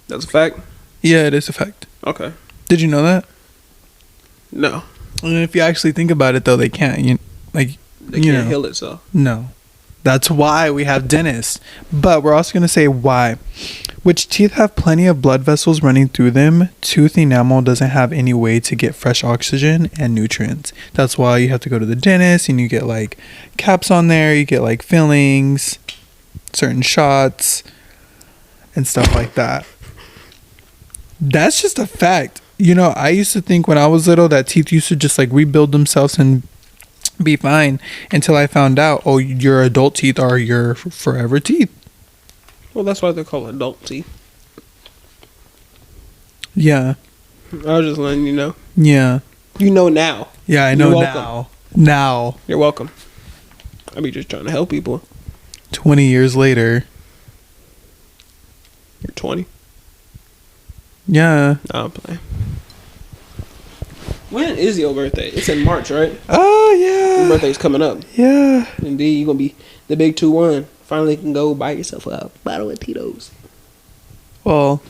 That's a fact? Yeah, it is a fact. Okay. Did you know that? No. And if you actually think about it, though, they can't. They can't heal itself. No. That's why we have dentists. But we're also going to say why. Which teeth have plenty of blood vessels running through them. Tooth enamel doesn't have any way to get fresh oxygen and nutrients. That's why you have to go to the dentist and you get like caps on there. You get like fillings, certain shots, and stuff like that. That's just a fact. You know, I used to think when I was little that teeth used to just like rebuild themselves and be fine until I found out, oh, your adult teeth are your forever teeth. Well, that's why they're called adult teeth. Yeah. I was just letting you know. Yeah. You know now. Yeah, I know now. Now. You're welcome. I be just trying to help people. To 20 years later. You're 20. Yeah. No, I'm playing. When is your birthday? It's in March, right? Oh, yeah. Your birthday's coming up. Yeah. Indeed, you're going to be the big 2-1. Finally can go buy yourself a bottle of Tito's. Well,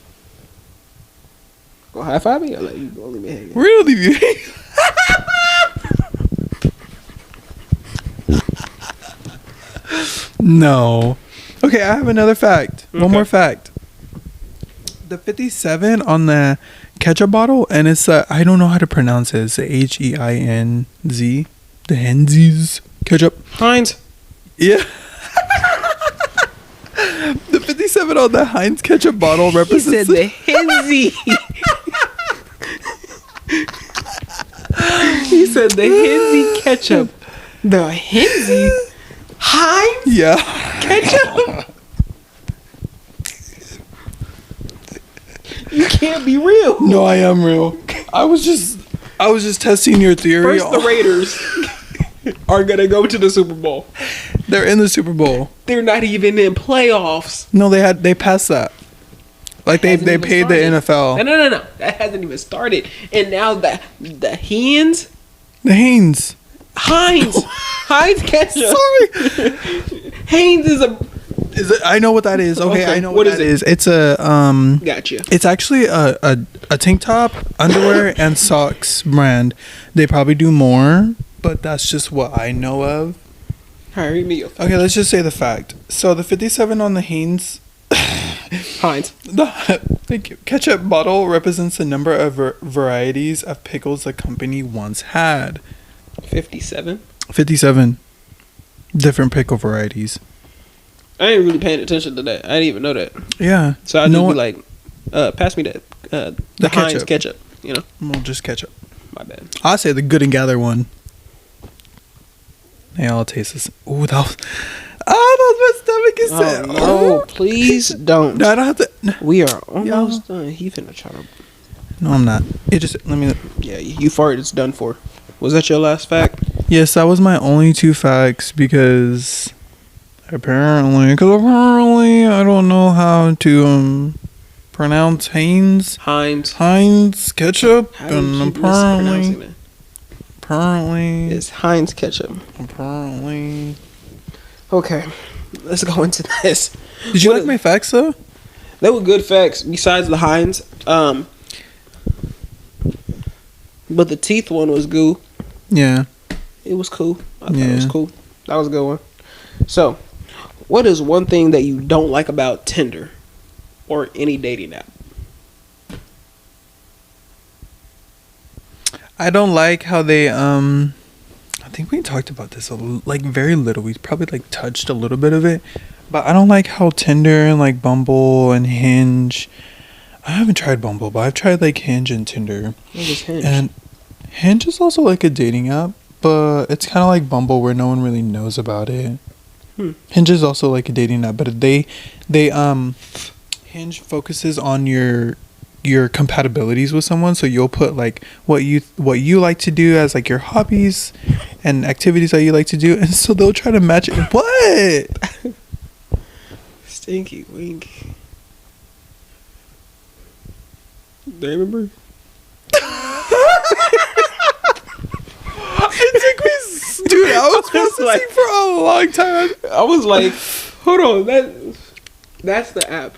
Go high five me or like you gonna leave me hanging? really? No. Okay, I have another fact. One more fact. The 57 on the ketchup bottle, and it's I don't know how to pronounce it. It's Heinz. The Heinz ketchup. Heinz. Yeah. The 57 on the Heinz ketchup bottle represents He said the Heinz. He said the Heinz ketchup. The Heinz? Heinz? Yeah. Ketchup? You can't be real. No, I am real. I was just testing your theory. First, the Raiders are going to go to the Super Bowl. They're in the Super Bowl. They're not even in playoffs. No, they passed that. Like they paid the NFL. No. That hasn't even started. And now the Heinz? The Heinz. Heinz ketchup. Sorry. Heinz is a... Is it? I know what that is. Okay, I know what is that it? is. It's a Gotcha. It's actually a tank top, underwear, and socks brand. They probably do more, but that's just what I know of. All right, read me your fact. Okay, let's just say the fact. So the 57 on the Heinz. Thank you. Ketchup bottle represents the number of varieties of pickles the company once had. 57? 57 different pickle varieties. I ain't really paying attention to that. I didn't even know that. Yeah. So I'd just be like, pass me that the Heinz ketchup, you know? Well, just ketchup. My bad. I'll say the Good and Gather one. They all taste this. Ooh, that was... Oh, that's my stomach is set. No, please don't. No, I don't have to... No. We are almost done. He finna try to... No, I'm not. It just... Let me... Yeah, you farted. It's done for. Was that your last fact? Yes, that was my only 2 facts because... Apparently, I don't know how to pronounce Heinz ketchup, How do you and keep mispronouncing it? apparently, It's Heinz ketchup. apparently. Okay, let's go into this. Did you like my facts though? They were good facts. Besides the Heinz, but the teeth one was goo. Yeah, It was cool. I thought it was cool. That was a good one. So, what is one thing that you don't like about Tinder or any dating app? I don't like how they I think we talked about this very little. We probably like touched a little bit of it, but I don't like how Tinder and like Bumble and Hinge. I haven't tried Bumble, but I've tried like Hinge and Tinder. What is Hinge? And Hinge is also like a dating app, but it's kind of like Bumble where no one really knows about it. Hinge is also like a dating app, but they Hinge focuses on your compatibilities with someone, so you'll put like what you like to do as like your hobbies and activities that you like to do, and so they'll try to match it. What? Stinky wink. Do you remember? It took me, dude. I was supposed to see for a long time. I was like, hold on, that's the app.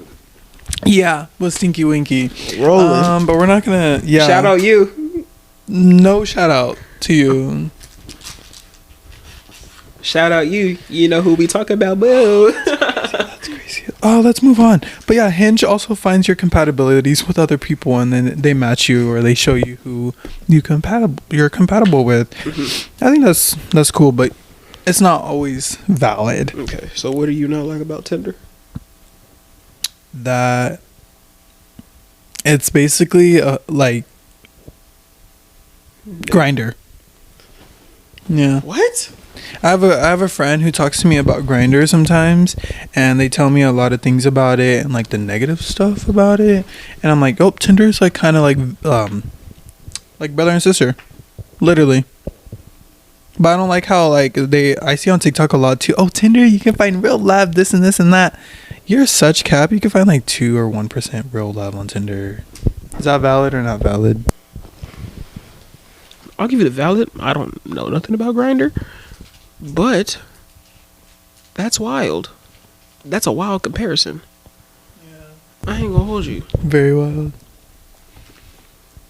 Yeah, was Stinky Winky Rolling. but we're not gonna. Yeah, Shout out you. No shout out to you. Shout out you. You know who we talking about, boo. That's crazy. Oh, let's move on. But yeah, Hinge also finds your compatibilities with other people, and then they match you or they show you who you're compatible with. Mm-hmm. I think that's cool, but it's not always valid. Okay, so what do you not like about Tinder? That it's basically like Grinder. Yeah. What? I have a friend who talks to me about Grindr sometimes, and they tell me a lot of things about it and like the negative stuff about it, and I'm like, oh, Tinder's like kind of like brother and sister, literally. But I don't like how like I see on TikTok a lot too. Oh, Tinder, you can find real love, this and this and that. You're such cap. You can find like 2 or 1% real love on Tinder. Is that valid or not valid? I'll give you the valid. I don't know nothing about Grindr, but that's wild. That's a wild comparison. Yeah. I ain't gonna hold you. Very wild.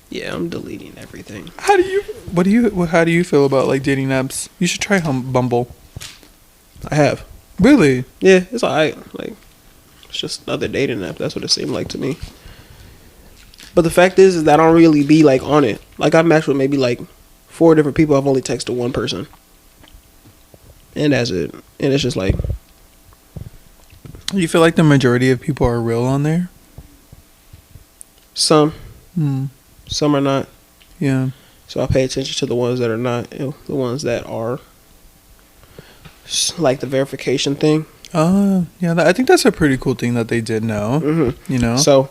Yeah, I'm deleting everything. How do you feel about like dating apps? You should try Bumble. I have. Really? Yeah, it's alright. Like, it's just another dating app. That's what it seemed like to me. But the fact is that I don't really be like on it. Like, I've matched with maybe like 4 different people. I've only texted one person, and that's it. And it's just like, You feel like the majority of people are real on there? some Hmm. are not. Yeah. So I pay attention to the ones that are not. The ones that are, like the verification thing. Yeah. I think that's a pretty cool thing that they did now. Mm-hmm. You know. So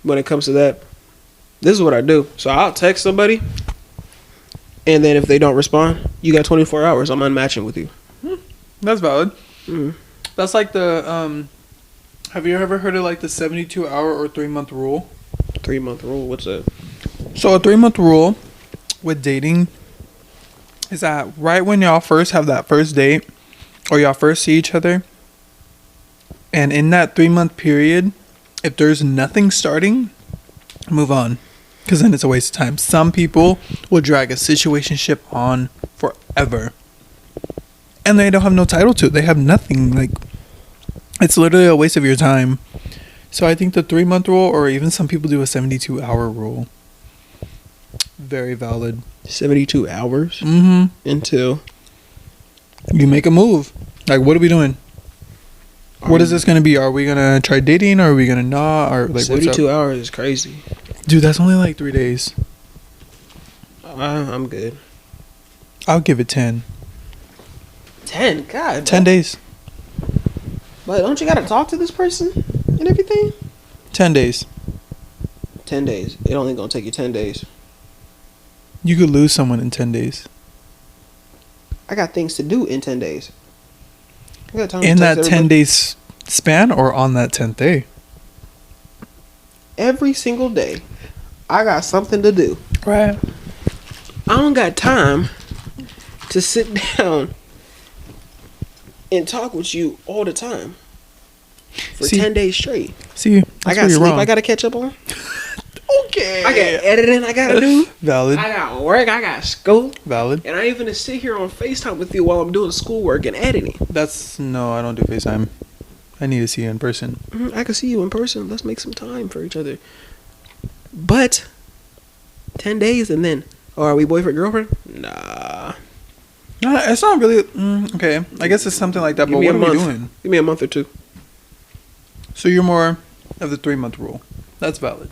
when it comes to that, this is what I do. So I'll text somebody, and then if they don't respond, you got 24 hours. I'm unmatching with you. That's valid. Mm-hmm. That's like the have you ever heard of like the 72-hour or 3-month rule? 3-month rule. What's that? So a 3-month rule with dating is that right when y'all first have that first date or y'all first see each other, and in that 3-month period, if there's nothing starting, move on, because then it's a waste of time. Some people will drag a situationship on forever, and they don't have no title to it. They have nothing. Like, it's literally a waste of your time. So I think the 3-month rule, or even some people do a 72-hour rule, very valid. 72 hours Mm-hmm. until You make a move. Like, what are we doing? What is this gonna be? Are we gonna try dating, or are we gonna not? Or like, 72 hours is crazy. Dude, that's only like 3 days. I'm good. I'll give it 10. 10? God. 10 days. But don't you gotta talk to this person and everything? 10 days. 10 days. It only gonna take you 10 days. You could lose someone in 10 days. I got things to do in 10 days. I got time to In that text 10 everybody. days span, or on that 10th day? Every single day, I got something to do. Right. I don't got time to sit down and talk with you all the time for 10 days straight. See, I got sleep I gotta catch up on. Okay. I got editing I gotta do. Valid. I got work. I got school. Valid. And I ain't even sit here on FaceTime with you while I'm doing schoolwork and editing. No, I don't do FaceTime. I need to see you in person. I can see you in person. Let's make some time for each other. But 10 days and then, are we boyfriend girlfriend? Nah. No, it's not really. Okay, I guess it's something like that. Give But me what a are we month. doing? Give me a month or 2. So you're more of the 3-month rule. That's valid.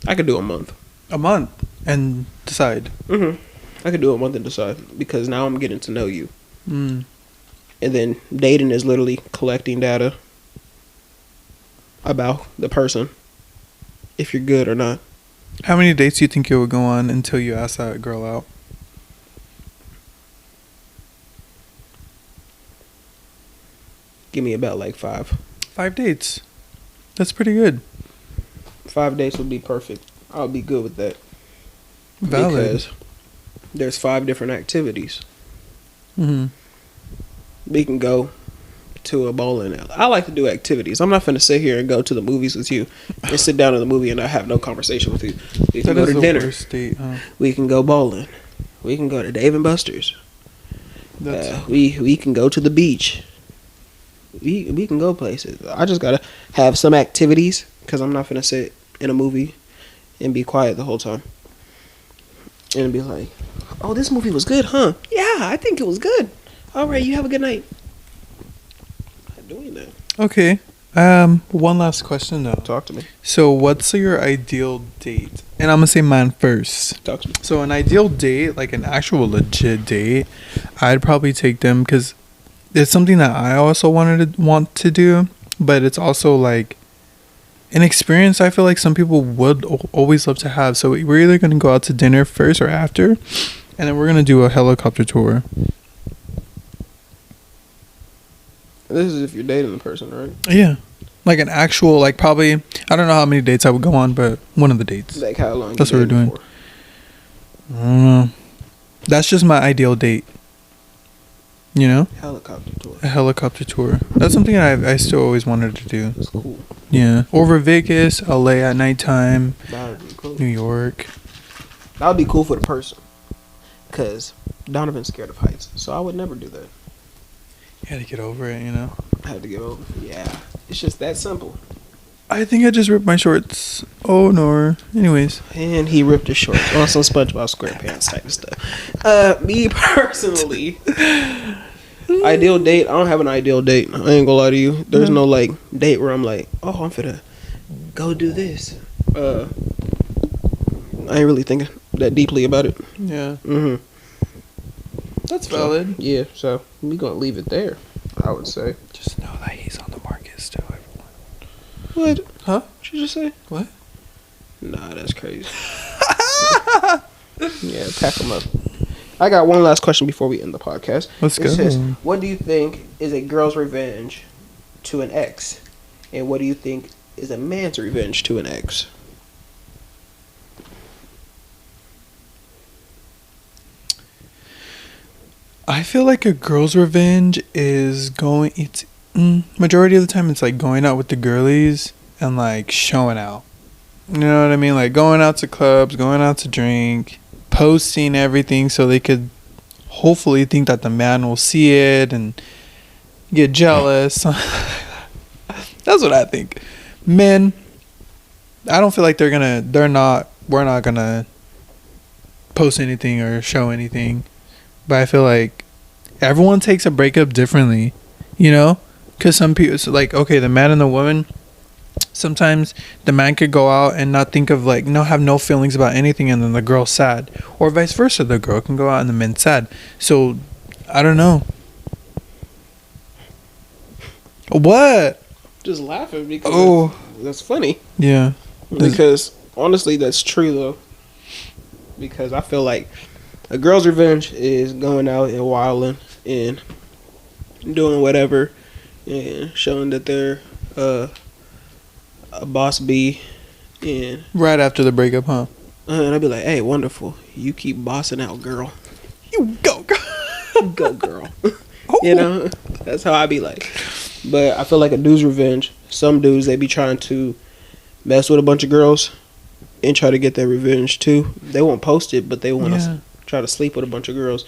I could do a month. A month and decide. I could do a month and decide because now I'm getting to know you. Mm. And then dating is literally collecting data about the person, if you're good or not. How many dates do you think you would go on until you ask that girl out? Give me about like 5. 5 dates. That's pretty good. 5 dates would be perfect. I'll be good with that. Valid. Because there's 5 different activities. Mm-hmm. We can go to a bowling alley. I like to do activities. I'm not finna sit here and go to the movies with you and sit down in the movie and not have no conversation with you. We can go to dinner. Worst date, huh? We can go bowling. We can go to Dave and Buster's. That's We can go to the beach. We can go places. I just gotta have some activities because I'm not finna sit in a movie and be quiet the whole time and be like, "Oh, this movie was good, huh? Yeah, I think it was good. All right, you have a good night." I'm not doing that. okay. One last question though. Talk to me. So, what's your ideal date? And I'm gonna say mine first. Talk to me. So, an ideal date, like an actual legit date, I'd probably take them because it's something that I also want to do, but it's also like an experience I feel like some people would always love to have. So we're either going to go out to dinner first or after, And then we're gonna do a helicopter tour. This is if you're dating the person, right? Yeah. Like an actual, like probably, I don't know how many dates I would go on, but one of the dates. Like how long? That's what we're doing. For? I don't know. That's just my ideal date. You know? Helicopter tour. A helicopter tour. That's something I still always wanted to do. That's cool. Yeah. Over Vegas, LA at nighttime. That would be cool. New York. That would be cool for the person. Because Donovan's scared of heights. So I would never do that. You had to get over it, you know? I had to get over it. Yeah. It's just that simple. I think I just ripped my shorts. Oh, no. Anyways. And he ripped his shorts on some SpongeBob SquarePants type of stuff. Me personally, ideal date. I don't have an ideal date. I ain't gonna lie to you. There's no like date where I'm like, oh, I'm finna go do this. I ain't really thinking that deeply about it. Yeah. Mm-hmm. That's valid. Yeah. So we gonna leave it there. I would say. Just know that he's on the market still, everyone. What? Huh? What you just say? What? Nah, that's crazy. Yeah, pack them up. I got one last question before we end the podcast. Let's go. It says, what do you think is a girl's revenge to an ex? And what do you think is a man's revenge to an ex? I feel like a girl's revenge is going. It's majority of the time it's like going out with the girlies and like showing out. You know what I mean? Like going out to clubs, going out to drink, posting everything so they could hopefully think that the man will see it and get jealous. That's what I think. Men, I don't feel like we're not gonna post anything or show anything. But I feel like everyone takes a breakup differently, you know? Because some people, so like, okay, the man and the woman, sometimes the man could go out and not think of like, have no feelings about anything, and then the girl's sad. Or vice versa, the girl can go out and the man's sad. So, I don't know. What? Just laughing because that's funny. Yeah. Because honestly, that's true though. Because I feel like a girl's revenge is going out and wilding and doing whatever and showing that they're a boss bee. And right after the breakup, huh? And I'd be like, hey, wonderful. You keep bossing out, girl. You go, girl. Go, girl. You know? That's how I be like. But I feel like a dude's revenge, some dudes, they be trying to mess with a bunch of girls and try to get their revenge too. They won't post it, but they want to try to sleep with a bunch of girls.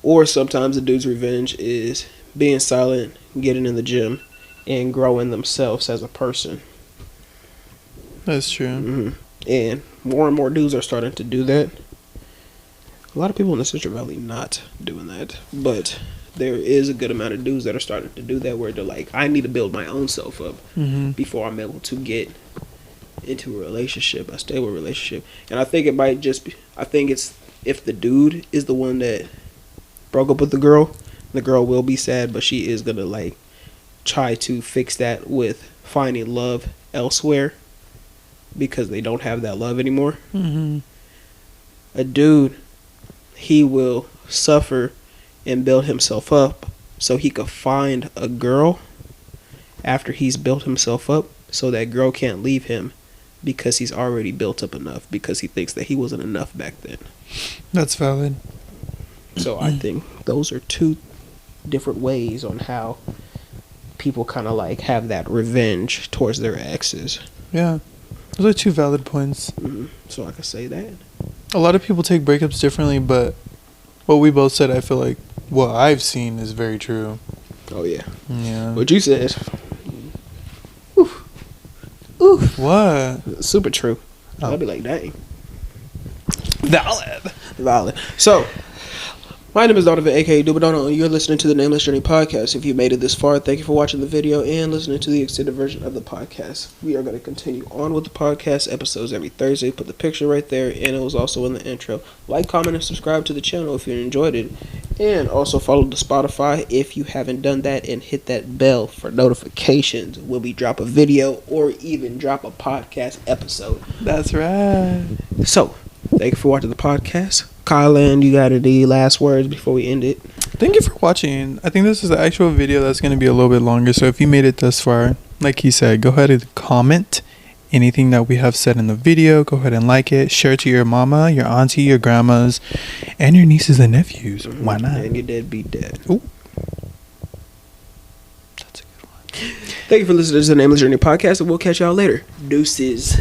Or sometimes a dude's revenge is being silent, getting in the gym, and growing themselves as a person. That's true. Mm-hmm. And more dudes are starting to do that. A lot of people in the Central Valley not doing that, but there is a good amount of dudes that are starting to do that, where they're like, I need to build my own self up before I'm able to get into a relationship, a stable relationship. And I think it might just be, I think it's, if the dude is the one that broke up with the girl will be sad, but she is gonna like try to fix that with finding love elsewhere because they don't have that love anymore. A dude, he will suffer and build himself up so he could find a girl after he's built himself up, so that girl can't leave him because he's already built up enough, because he thinks that he wasn't enough back then. That's valid. So I think those are two different ways on how people kind of like have that revenge towards their exes. Yeah, those are two valid points. So I could say that. A lot of people take breakups differently, but what we both said, I feel like what I've seen is very true. Oh yeah. Yeah. What you said. What? Super true. I'd be like, dang. Valid. So, my name is Donavan, aka Dubble Dono, and you're listening to the Nameless Journey podcast. If you made it this far, thank you for watching the video and listening to the extended version of the podcast. We are going to continue on with the podcast episodes every Thursday. Put the picture right there, and it was also in the intro. Like, comment, and subscribe to the channel if you enjoyed it. And also follow the Spotify if you haven't done that, and hit that bell for notifications when we drop a video or even drop a podcast episode. That's right. So, thank you for watching the podcast. Kylan, you got any last words before we end it? Thank you for watching. I think this is the actual video that's going to be a little bit longer. So if you made it thus far, like he said, go ahead and comment anything that we have said in the video. Go ahead and like it. Share it to your mama, your auntie, your grandmas, and your nieces and nephews. Why not? And your deadbeat dad. Ooh. That's a good one. Thank you for listening to the Nameless Journey podcast, and we'll catch y'all later. Deuces.